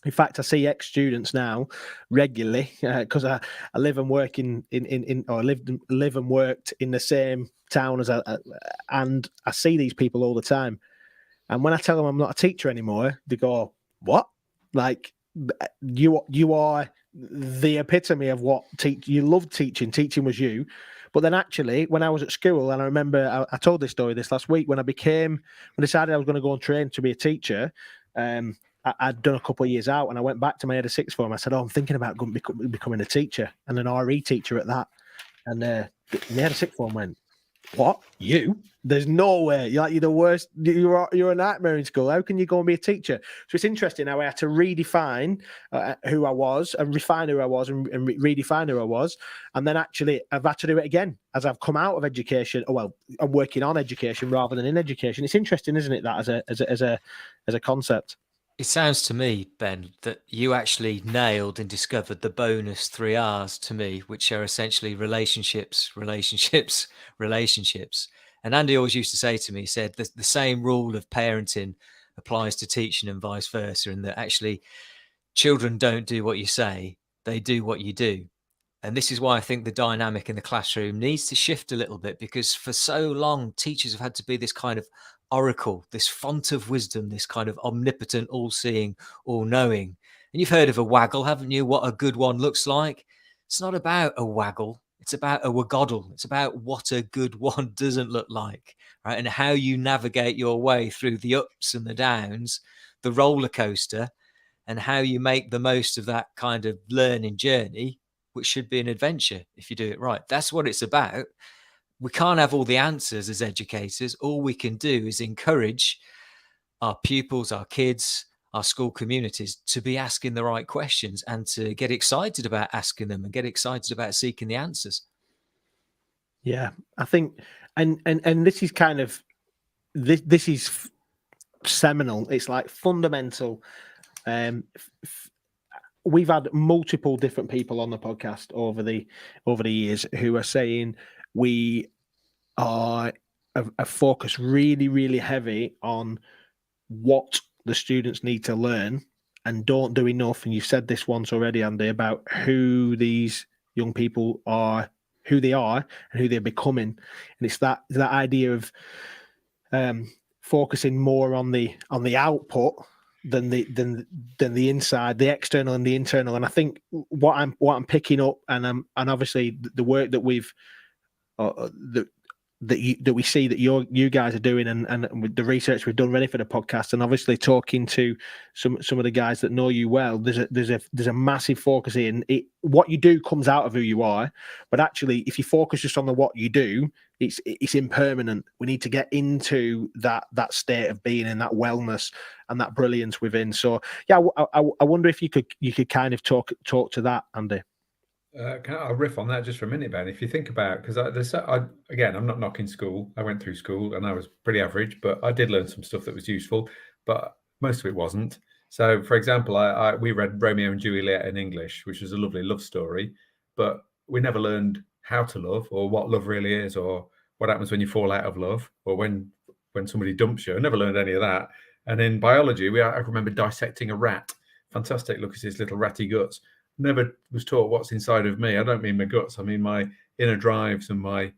In fact, I see ex-students now regularly because I live and work live and worked in the same town as and I see these people all the time. And when I tell them I'm not a teacher anymore, they go, "What? Like, you are the epitome of what you loved teaching. Teaching was you." But then actually, when I was at school, and I remember I told this story this last week, when I decided I was going to go and train to be a teacher, I'd done a couple of years out, and I went back to my head of sixth form. I said, "Oh, I'm thinking about becoming a teacher and an RE teacher at that." And the head of sixth form went, "What? You? There's no way. You're the worst. You're a nightmare in school. How can you go and be a teacher?" So it's interesting how I had to redefine who I was and refine who I was and redefine who I was. And then actually I've had to do it again as I've come out of education. Oh, well, I'm working on education rather than in education. It's interesting, isn't it, that as a concept? It sounds to me, Ben, that you actually nailed and discovered the bonus 3 R's to me, which are essentially relationships. And Andy always used to say to me, he said, the same rule of parenting applies to teaching and vice versa, and that actually children don't do what you say, they do what you do. And this is why I think the dynamic in the classroom needs to shift a little bit, because for so long, teachers have had to be this kind of oracle, this font of wisdom, this kind of omnipotent, all-seeing, all-knowing. And you've heard of a waggle, haven't you? What a good one looks like. It's not about a waggle. It's about a wagoddle. It's about what a good one doesn't look like, right? And how you navigate your way through the ups and the downs, the roller coaster, and how you make the most of that kind of learning journey, which should be an adventure if you do it right. That's what it's about. We can't have all the answers as educators. All we can do is encourage our pupils, our kids, our school communities to be asking the right questions and to get excited about asking them and get excited about seeking the answers. Yeah, I think, and this is kind of, this is seminal. It's like fundamental. We've had multiple different people on the podcast over the years who are saying we are a focus really, really heavy on what the students need to learn and don't do enough. And you've said this once already, Andy, about who these young people are, who they are and who they're becoming. And it's that idea of focusing more on the output than the inside, the external and the internal. And I think what I'm picking up, and obviously the work that we've that we see that you guys are doing, and with the research we've done ready for the podcast, and obviously talking to some of the guys that know you well, there's a massive focus in it. What you do comes out of who you are, but actually, if you focus just on the what you do, it's impermanent. We need to get into that state of being in that wellness and that brilliance within. So yeah, I wonder if you could kind of talk to that, Andy. I'll riff on that just for a minute, Ben. If you think about, because again, I'm not knocking school. I went through school and I was pretty average, but I did learn some stuff that was useful, but most of it wasn't. So, for example, we read Romeo and Juliet in English, which was a lovely love story, but we never learned how to love, or what love really is, or what happens when you fall out of love, or when somebody dumps you. I never learned any of that. And in biology, I remember dissecting a rat. Fantastic, look at his little ratty guts. Never was taught what's inside of me. I don't mean my guts. I mean my inner drives and my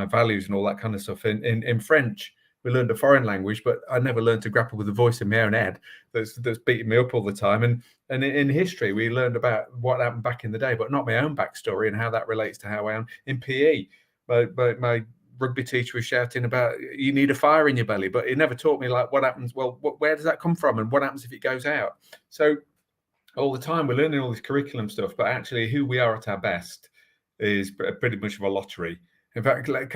values and all that kind of stuff. In French, we learned a foreign language, but I never learned to grapple with the voice in my own head that's beating me up all the time. And in history, we learned about what happened back in the day, but not my own backstory and how that relates to how I am. In PE, my rugby teacher was shouting about you need a fire in your belly, but he never taught me like what happens. Well, where does that come from, and what happens if it goes out? So all the time we're learning all this curriculum stuff, but actually who we are at our best is pretty much of a lottery. In fact, let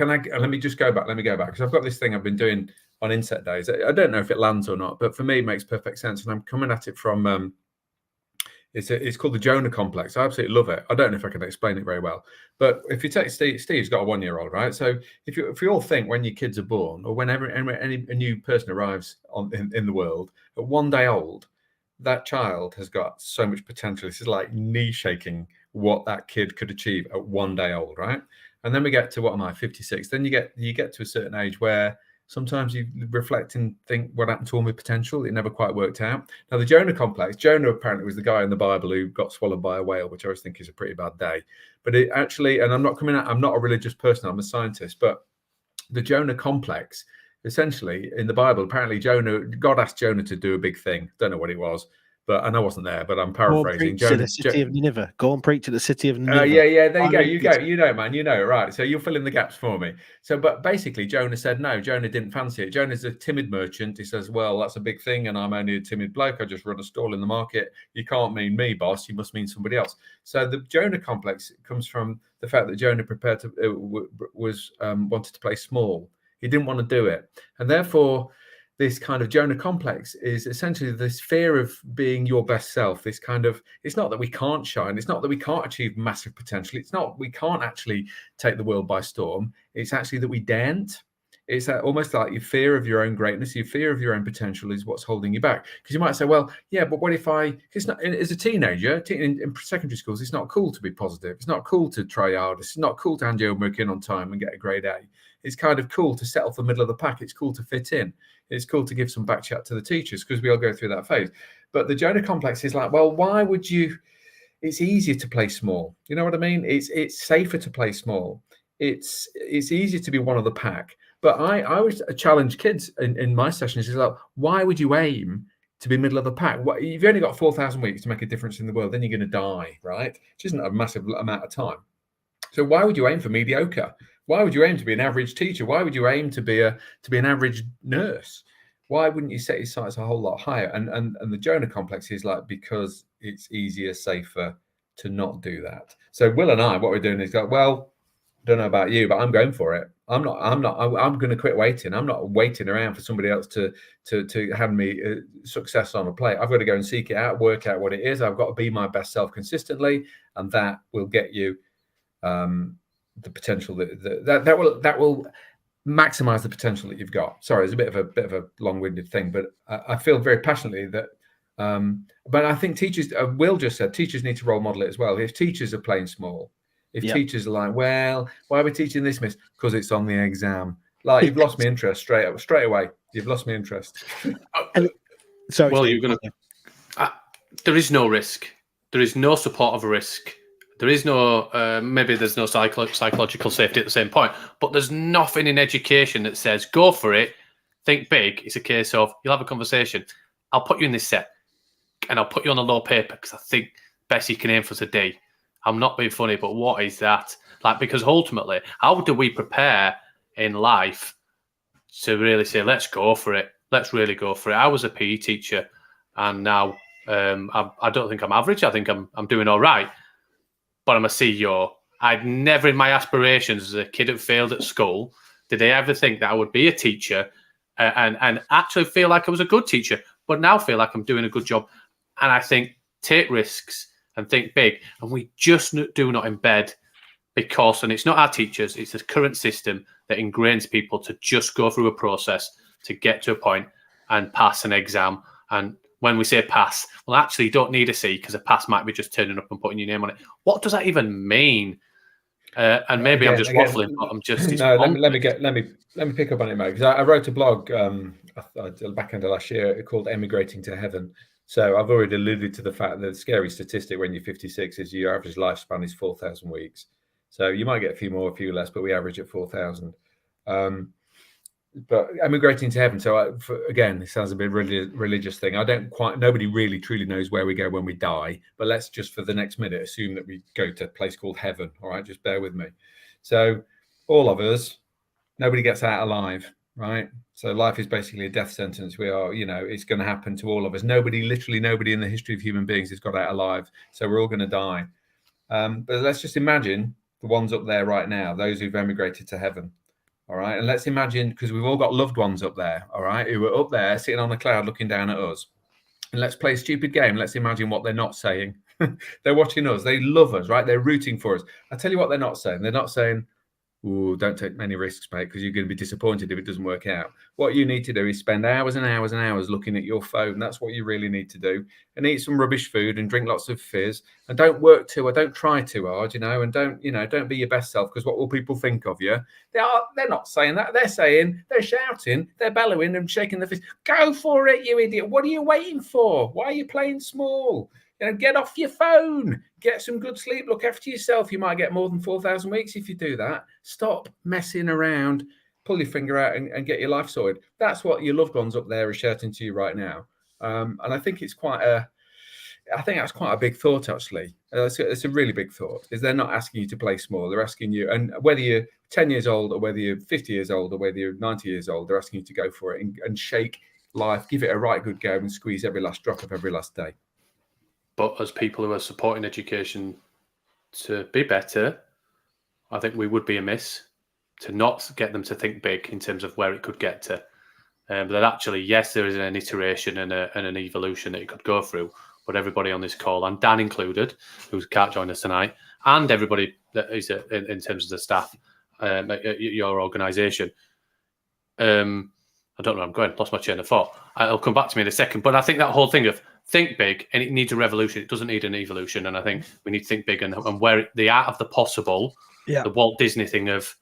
me go back because I've got this thing I've been doing on Inset Days. I don't know if it lands or not, but for me it makes perfect sense, and I'm coming at it from it's called the Jonah complex. I absolutely love it. I don't know if I can explain it very well, but if you take Steve's got a 1-year-old, right? So if you all think when your kids are born, or whenever a new person arrives in the world at 1 day old, that child has got so much potential. This is like knee shaking what that kid could achieve at 1 day old, right? And then we get to, what am I, 56? Then you get to a certain age where sometimes you reflect and think, what happened to all my potential? It never quite worked out. Now, the Jonah complex, Jonah apparently was the guy in the Bible who got swallowed by a whale, which I always think is a pretty bad day. But it actually, and I'm not a religious person, I'm a scientist, but the Jonah complex, essentially in the Bible, apparently God asked Jonah to do a big thing. Don't know what it was, and I wasn't there, but I'm paraphrasing. Go and preach to the city of Nineveh. Go and preach to the city of Nineveh. Yeah, there you go. You know, man, you know, right? So you'll fill in the gaps for me. So, but basically, Jonah said no. Jonah didn't fancy it. Jonah's a timid merchant. He says, "Well, that's a big thing, and I'm only a timid bloke. I just run a stall in the market. You can't mean me, boss. You must mean somebody else." So the Jonah complex comes from the fact that Jonah wanted to play small. He didn't want to do it, and therefore, this kind of Jonah complex is essentially this fear of being your best self. This kind of, it's not that we can't shine. It's not that we can't achieve massive potential. It's not we can't actually take the world by storm. It's actually that we daren't. It's almost like your fear of your own greatness, your fear of your own potential is what's holding you back. Because you might say, well, yeah, but what if it's not, as a teenager, in secondary schools, it's not cool to be positive. It's not cool to try hard. It's not cool to hand your homework in on time and get a grade A. It's kind of cool to set off the middle of the pack. It's cool to fit in. It's cool to give some back chat to the teachers, because we all go through that phase. But the Jonah complex is like, well, why would you? It's easier to play small. You know what I mean? It's safer to play small. It's easier to be one of the pack. But I always challenge kids in my sessions. Is like, why would you aim to be middle of the pack? You've only got 4,000 weeks to make a difference in the world. Then you're going to die, right? Which isn't a massive amount of time. So why would you aim for mediocre? Why would you aim to be an average teacher? Why would you aim to be an average nurse? Why wouldn't you set your sights a whole lot higher? And the Jonah complex is like, because it's easier, safer to not do that. So Will and I, what we're doing is like, well, don't know about you, but I'm going for it. I'm going to quit waiting. I'm not waiting around for somebody else to hand me success on a plate. I've got to go and seek it out, work out what it is. I've got to be my best self consistently, and that will get you the potential that will maximize the potential that you've got. Sorry, it's a bit of a long-winded thing, but I feel very passionately that. But I think teachers, Will just said, teachers need to role model it as well. If teachers are playing small. If teachers are like, well, why are we teaching this, miss? Because it's on the exam. Like, you've lost me interest straight away. You've lost me interest. Sorry. Well, you're going to. There is no risk. There is no support of a risk. There is no. Maybe there's no psychological safety at the same point. But there's nothing in education that says go for it. Think big. It's a case of you'll have a conversation. I'll put you in this set, and I'll put you on a low paper because I think best you can aim for is a D. I'm not being funny, but what is that? Like, because ultimately, how do we prepare in life to really say, let's go for it. Let's really go for it. I was a PE teacher, and now I don't think I'm average. I think I'm doing all right, but I'm a CEO. I'd never in my aspirations as a kid who failed at school did I ever think that I would be a teacher and actually feel like I was a good teacher, but now feel like I'm doing a good job. And I think take risks and think big. And we just do not embed because, and it's not our teachers, it's the current system that ingrains people to just go through a process to get to a point and pass an exam. And when we say pass, well, actually, you don't need a C because a pass might be just turning up and putting your name on it. What does that even mean? And maybe I'm just waffling, but I'm just no. Let me pick up on it, mate. Because I wrote a blog back end of last year called "Emigrating to Heaven." So I've already alluded to the fact that the scary statistic when you're 56 is your average lifespan is 4,000 weeks. So you might get a few more, a few less, but we average at 4,000. But emigrating to heaven. So again, it sounds a bit religious thing. Nobody really truly knows where we go when we die. But let's just for the next minute assume that we go to a place called heaven. All right, just bear with me. So all of us, nobody gets out alive, right? So life is basically a death sentence. We are, it's going to happen to all of us. Literally nobody in the history of human beings has got out alive. So we're all going to die. But let's just imagine the ones up there right now, those who've emigrated to heaven. All right. And let's imagine, because we've all got loved ones up there, all right, who are up there sitting on a cloud looking down at us. And let's play a stupid game. Let's imagine what they're not saying. They're watching us. They love us, right? They're rooting for us. I tell you what they're not saying. They're not saying, "Ooh, don't take many risks, mate, because you're going to be disappointed if it doesn't work out." What you need to do is spend hours and hours and hours looking at your phone. That's what you really need to do. And eat some rubbish food and drink lots of fizz. And don't work too, or don't try too hard, and don't be your best self, because what will people think of you? They're not saying that. They're shouting, they're bellowing and shaking their fist. Go for it, you idiot. What are you waiting for? Why are you playing small? Get off your phone, get some good sleep, look after yourself. You might get more than 4,000 weeks if you do that. Stop messing around, pull your finger out and get your life sorted. That's what your loved ones up there are shouting to you right now. And I think that's quite a big thought, actually. It's a really big thought, is they're not asking you to play small. They're asking you, and whether you're 10 years old or whether you're 50 years old or whether you're 90 years old, they're asking you to go for it and shake life, give it a right good go and squeeze every last drop of every last day. But as people who are supporting education to be better, I think we would be amiss to not get them to think big in terms of where it could get to. But that actually, yes, there is an iteration and an evolution that it could go through. But everybody on this call, and Dan included, who can't join us tonight, and everybody that is in terms of the staff at your organisation. I don't know where I'm going. Lost my chain of thought. It'll come back to me in a second. But I think that whole thing of think big, and it needs a revolution. It doesn't need an evolution. And I think we need to think big and where the art of the possible, the Walt Disney thing of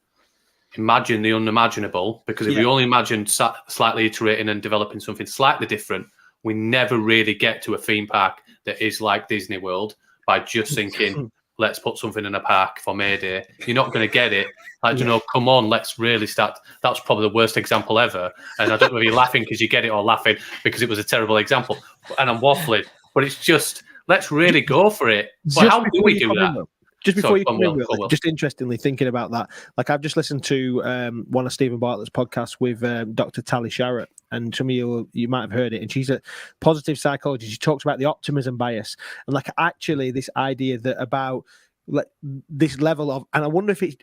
imagine the unimaginable. Because if we only imagine slightly iterating and developing something slightly different, we never really get to a theme park that is like Disney World by just thinking, let's put something in a park for May Day. You're not going to get it. Come on, let's really start. That's probably the worst example ever. And I don't know if you're laughing because you get it or laughing because it was a terrible example. And I'm waffling. But it's just, let's really go for it. But how do we do that? Just before you come in, Will, just interestingly thinking about that, like I've just listened to one of Stephen Bartlett's podcasts with Dr. Tali Sharrett, and some of you might have heard it, and she's a positive psychologist. She talks about the optimism bias, and like actually this idea that about like this level of, and I wonder if it's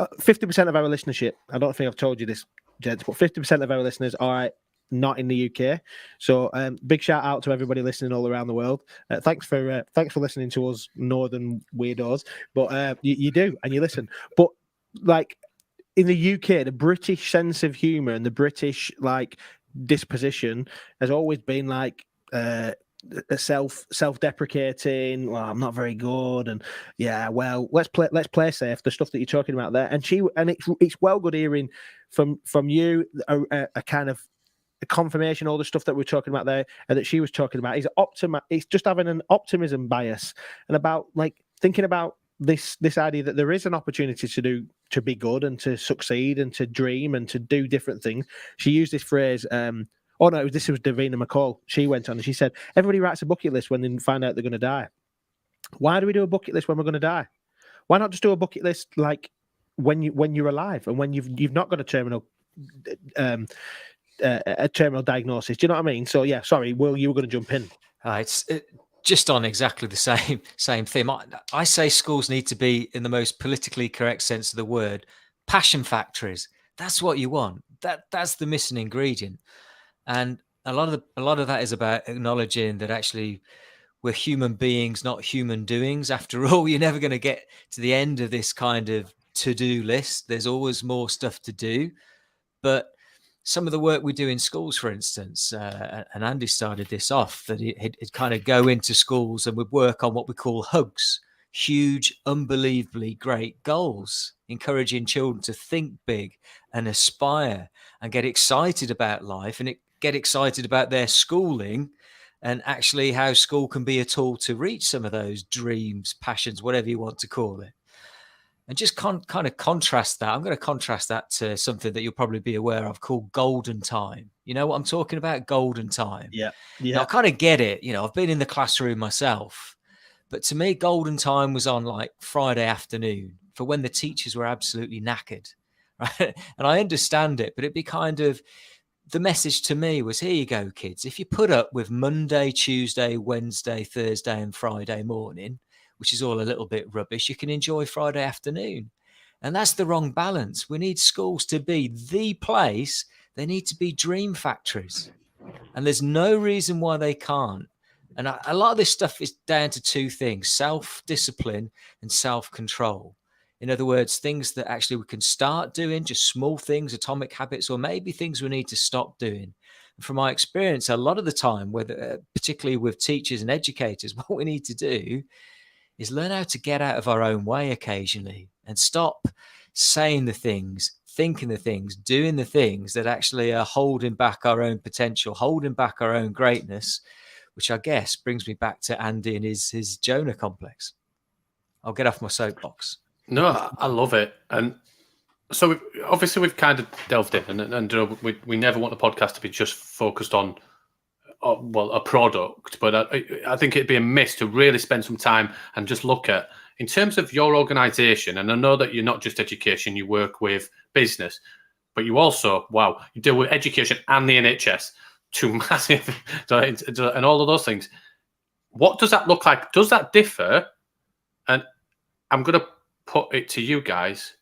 50% of our listenership, I don't think I've told you this, gents, but 50% of our listeners are not in the UK. So big shout out to everybody listening all around the world. Thanks for listening to us northern weirdos, but you do and you listen. But like in the UK, the British sense of humor and the British like disposition has always been like self-deprecating. Well, I'm not very good, and yeah, well, let's play safe. The stuff that you're talking about there, and it's well good hearing from you a kind of a confirmation, all the stuff that we're talking about there and that she was talking about is it's just having an optimism bias and about like thinking about this idea that there is an opportunity to be good and to succeed and to dream and to do different things. She used this phrase, this was Davina McCall. She went on and she said, everybody writes a bucket list when they find out they're going to die. Why do we do a bucket list when we're going to die? Why not just do a bucket list like when you're alive and when you've not got a terminal diagnosis. Do you know what I mean? So yeah, sorry, Will, you were going to jump in. It's just on exactly the same theme. I say schools need to be, in the most politically correct sense of the word, passion factories. That's what you want. That's the missing ingredient. And a lot of that is about acknowledging that actually we're human beings, not human doings. After all, you're never going to get to the end of this kind of to-do list. There's always more stuff to do. But some of the work we do in schools, for instance, and Andy started this off, that he'd kind of go into schools and would work on what we call hugs, huge, unbelievably great goals, encouraging children to think big and aspire and get excited about life and get excited about their schooling, and actually how school can be a tool to reach some of those dreams, passions, whatever you want to call it. And just kind of contrast that. I'm going to contrast that to something that you'll probably be aware of called golden time. You know what I'm talking about? Golden time. Yeah. Now, I kind of get it. You know, I've been in the classroom myself. But to me, golden time was on like Friday afternoon for when the teachers were absolutely knackered. Right? And I understand it, but it'd be kind of, the message to me was, here you go, kids. If you put up with Monday, Tuesday, Wednesday, Thursday, and Friday morning, which is all a little bit rubbish, you can enjoy Friday afternoon. And that's the wrong balance. We need schools to be the place. They need to be dream factories. And there's no reason why they can't. And a lot of this stuff is down to two things: self-discipline and self-control. In other words, things that actually we can start doing, just small things, atomic habits, or maybe things we need to stop doing. And from my experience, a lot of the time, whether particularly with teachers and educators, what we need to do is learn how to get out of our own way occasionally and stop saying the things, thinking the things, doing the things that actually are holding back our own potential, holding back our own greatness, which I guess brings me back to Andy and his Jonah complex. I'll get off my soapbox. No, I love it. And so we've kind of delved in and we never want the podcast to be just focused on a product, but I think it'd be a miss to really spend some time and just look at, in terms of your organization, and I know that you're not just education, you work with business, but you also, you deal with education and the NHS, two massive, and all of those things. What does that look like? Does that differ? And I'm going to put it to you guys.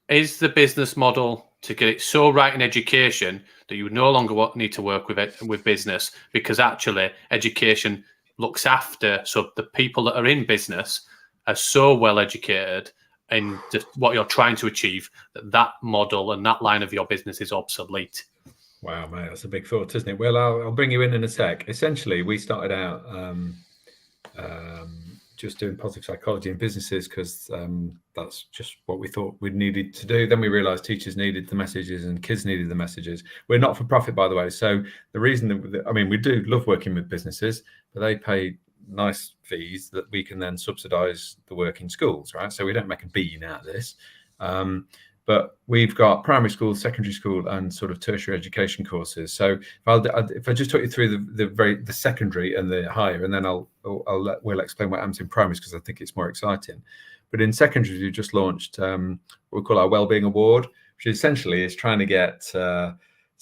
Is the business model to get it so right in education that you no longer need to work with business, because actually education looks after, so the people that are in business are so well educated in what you're trying to achieve that model and that line of your business is obsolete? Wow, mate, that's a big thought, isn't it? Well, I'll bring you in a sec. Essentially, we started out just doing positive psychology in businesses because that's just what we thought we needed to do. Then we realized teachers needed the messages and kids needed the messages. We're not for profit, by the way. So the reason that, we do love working with businesses, but they pay nice fees that we can then subsidize the work in schools, right? So we don't make a bean out of this. But we've got primary school, secondary school, and sort of tertiary education courses. So if I just talk you through the secondary and the higher, and then we'll explain what happens in primaries because I think it's more exciting. But in secondary, we just launched what we call our Wellbeing Award, which essentially is trying to get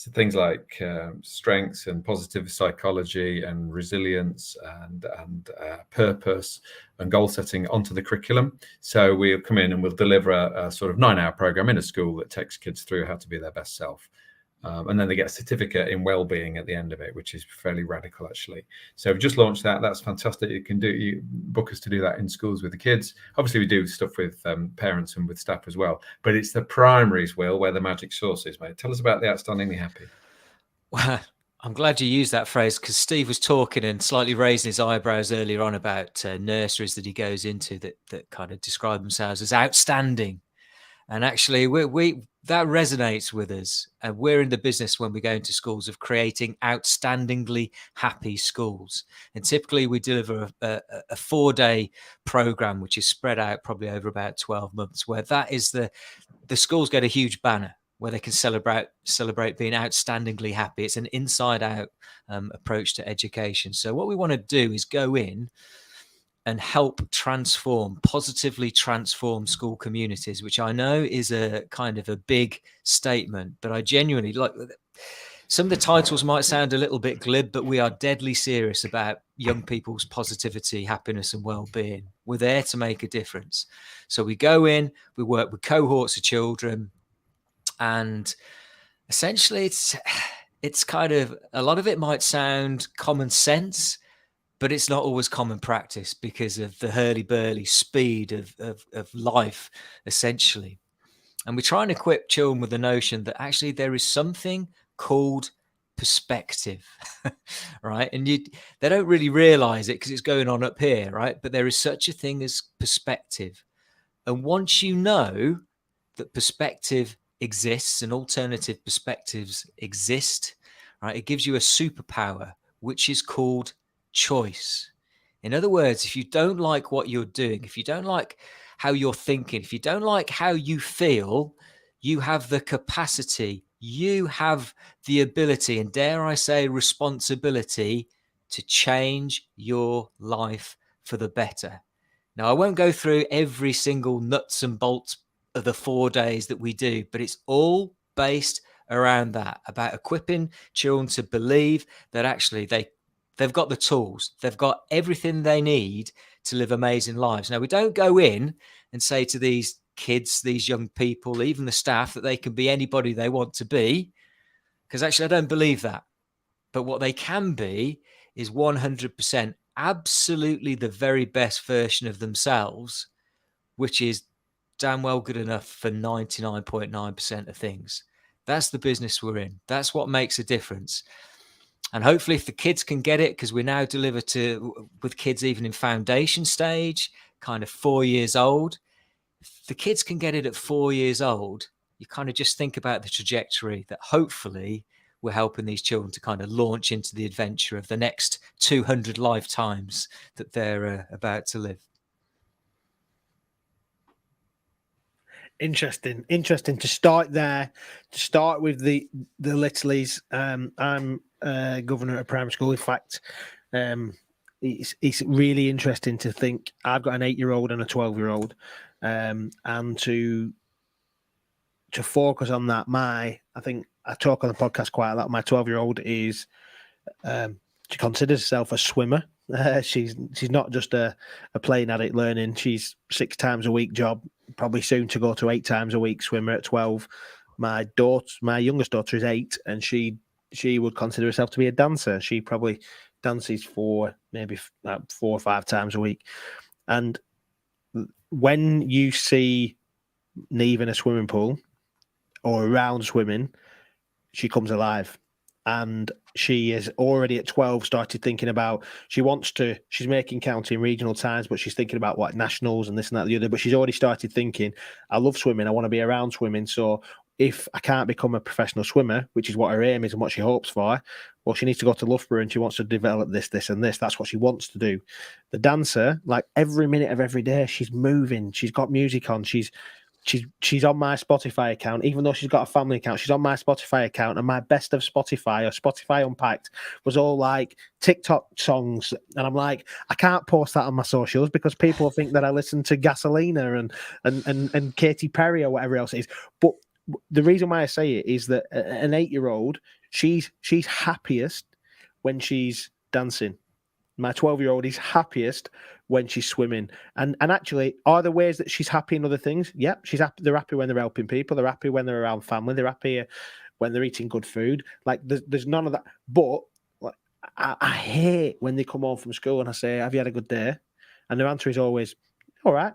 things like strengths and positive psychology and resilience and purpose and goal setting onto the curriculum. So we'll come in and we'll deliver a sort of 9-hour program in a school that takes kids through how to be their best self. And then they get a certificate in well-being at the end of it, which is fairly radical, actually. So we've just launched that. That's fantastic. You book us to do that in schools with the kids. Obviously, we do stuff with parents and with staff as well. But it's the primaries, Will, where the magic sauce is, mate. Tell us about the Outstandingly Happy. Well, I'm glad you used that phrase because Steve was talking and slightly raising his eyebrows earlier on about nurseries that he goes into that kind of describe themselves as outstanding. And actually, we that resonates with us. And we're in the business when we go into schools of creating outstandingly happy schools. And typically we deliver a 4-day program, which is spread out probably over about 12 months, where that is the schools get a huge banner where they can celebrate being outstandingly happy. It's an inside out approach to education. So what we want to do is go in and help positively transform school communities, which I know is a kind of a big statement, but I genuinely like. Some of the titles might sound a little bit glib, but we are deadly serious about young people's positivity, happiness, and well-being. We're there to make a difference. So we go in, we work with cohorts of children, and essentially it's kind of, a lot of it might sound common sense, but it's not always common practice because of the hurly-burly speed of life, essentially. And we try and equip children with the notion that actually there is something called perspective, right? And they don't really realize it because it's going on up here, right? But there is such a thing as perspective. And once you know that perspective exists and alternative perspectives exist, right, it gives you a superpower, which is called choice. In other words, if you don't like what you're doing, if you don't like how you're thinking, if you don't like how you feel, you have the capacity, you have the ability, and dare I say responsibility, to change your life for the better. Now, I won't go through every single nuts and bolts of the 4 days that we do, but it's all based around that, about equipping children to believe that actually they've got the tools, they've got everything they need to live amazing lives. Now, we don't go in and say to these kids, these young people, even the staff, that they can be anybody they want to be, because actually I don't believe that. But what they can be is 100% absolutely the very best version of themselves, which is damn well good enough for 99.9% of things. That's the business we're in. That's what makes a difference. And hopefully if the kids can get it, because we now deliver with kids even in foundation stage, kind of 4 years old, if the kids can get it at 4 years old, you kind of just think about the trajectory that hopefully we're helping these children to kind of launch into the adventure of the next 200 lifetimes that they're about to live. Interesting to start there, to start with the Littleys. I'm governor at primary school. In fact, it's really interesting to think I've got an 8-year-old and a 12-year-old, and to focus on that. I think I talk on the podcast quite a lot. My 12-year-old is she considers herself a swimmer. She's not just a playing addict learning. She's 6 times a week job, probably soon to go to 8 times a week swimmer at 12. My youngest daughter is 8, and she would consider herself to be a dancer. She probably dances maybe 4 or 5 times a week. And when you see Neve in a swimming pool or around swimming, she comes alive. And she is already at 12 started thinking about, she's making county and regional times, but she's thinking about what nationals and this and that and the other. But she's already started thinking, I love swimming, I want to be around swimming. So if I can't become a professional swimmer, which is what her aim is and what she hopes for, well, she needs to go to Loughborough and she wants to develop this, and this. That's what she wants to do. The dancer, like every minute of every day, she's moving, she's got music on, she's on my Spotify account, even though she's got a family account. She's on my Spotify account, and my best of Spotify or Spotify Unpacked was all like TikTok songs. And I'm like, I can't post that on my socials because people think that I listen to Gasolina and Katy Perry or whatever else it is. But the reason why I say it is that an 8-year-old, she's happiest when she's dancing. My 12-year-old is happiest when she's swimming. And actually, are there ways that she's happy in other things? Yep, she's happy. They're happy when they're helping people. They're happy when they're around family. They're happy when they're eating good food. Like, there's none of that. But like, I hate when they come home from school and I say, have you had a good day? And their answer is always, all right.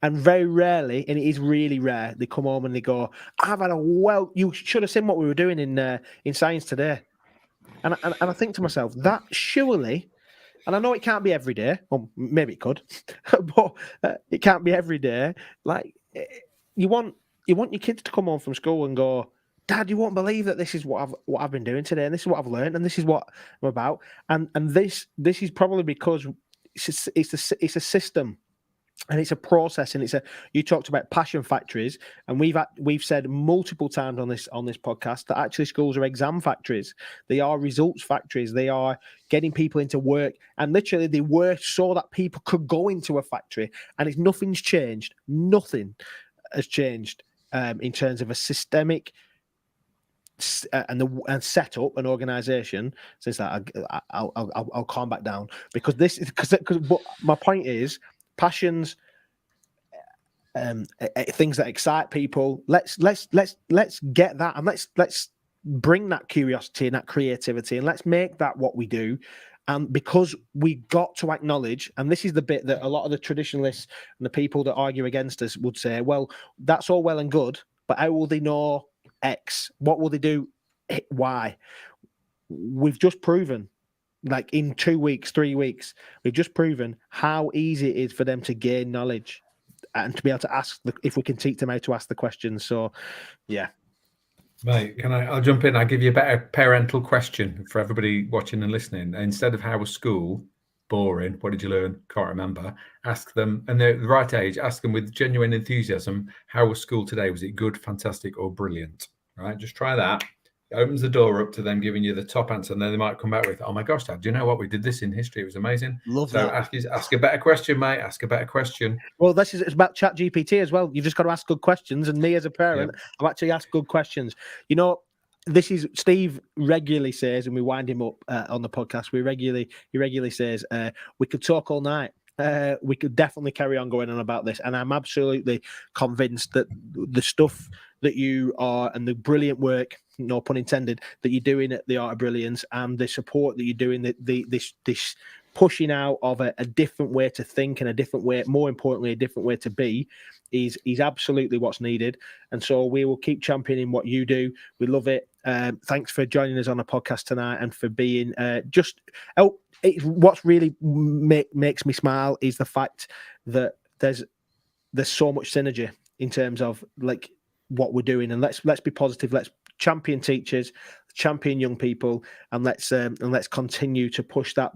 And very rarely, and it is really rare, they come home and they go, I've had you should have seen what we were doing in science today. And I think to myself, that surely, and I know it can't be every day, or maybe it could, but it can't be every day. Like, you want your kids to come home from school and go, Dad, you won't believe that this is what I've been doing today, and this is what I've learned, and this is what I'm about. And this is probably because it's a system. And it's a process, and you talked about passion factories, and we've said multiple times on this podcast that actually schools are exam factories. They are results factories. They are getting people into work, and literally they were so that people could go into a factory. And nothing's changed. Nothing has changed in terms of a systemic and set up an organization since that. I'll calm back down because but my point is passions, things that excite people. Let's get that, and let's bring that curiosity and that creativity, and let's make that what we do. And because we got to acknowledge, and this is the bit that a lot of the traditionalists and the people that argue against us would say, well, that's all well and good, but how will they know X? What will they do Y? We've just proven, like in 2 weeks, 3 weeks, we've just proven how easy it is for them to gain knowledge and to be able to ask if we can teach them how to ask the questions. So, yeah. Mate, I'll jump in. I'll give you a better parental question for everybody watching and listening. Instead of how was school, boring, what did you learn? Can't remember. Ask them, and they're the right age, ask them with genuine enthusiasm, how was school today? Was it good, fantastic, or brilliant? Right? Just try that. It opens the door up to them giving you the top answer, and then they might come back with, oh my gosh, Dad, do you know what? We did this in history. It was amazing. Love that. So ask a better question, mate. Ask a better question. Well, it's about ChatGPT as well. You've just got to ask good questions. And me as a parent, I've actually asked good questions. You know, this is Steve regularly says, and we wind him up on the podcast. He regularly says, we could talk all night. We could definitely carry on going on about this. And I'm absolutely convinced that the stuff that you are and the brilliant work, no pun intended, that you're doing at the Art of Brilliance and the support that you're doing, this pushing out of a different way to think and a different way, more importantly, a different way to be, is absolutely what's needed. And so we will keep championing what you do. We love it. Thanks for joining us on the podcast tonight and for being what's really makes me smile is the fact that there's so much synergy in terms of like what we're doing, and let's be positive. Let's champion teachers, champion young people, and let's continue to push that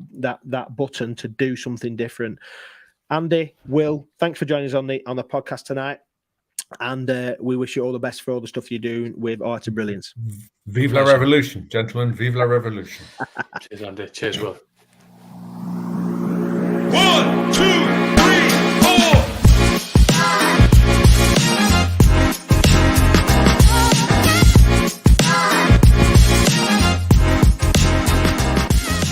button to do something different. Andy, Will, thanks for joining us on the podcast tonight, and we wish you all the best for all the stuff you're doing with Art of Brilliance. Vive la revolution, gentlemen! Vive la revolution! Cheers, Andy. Cheers, Will. 1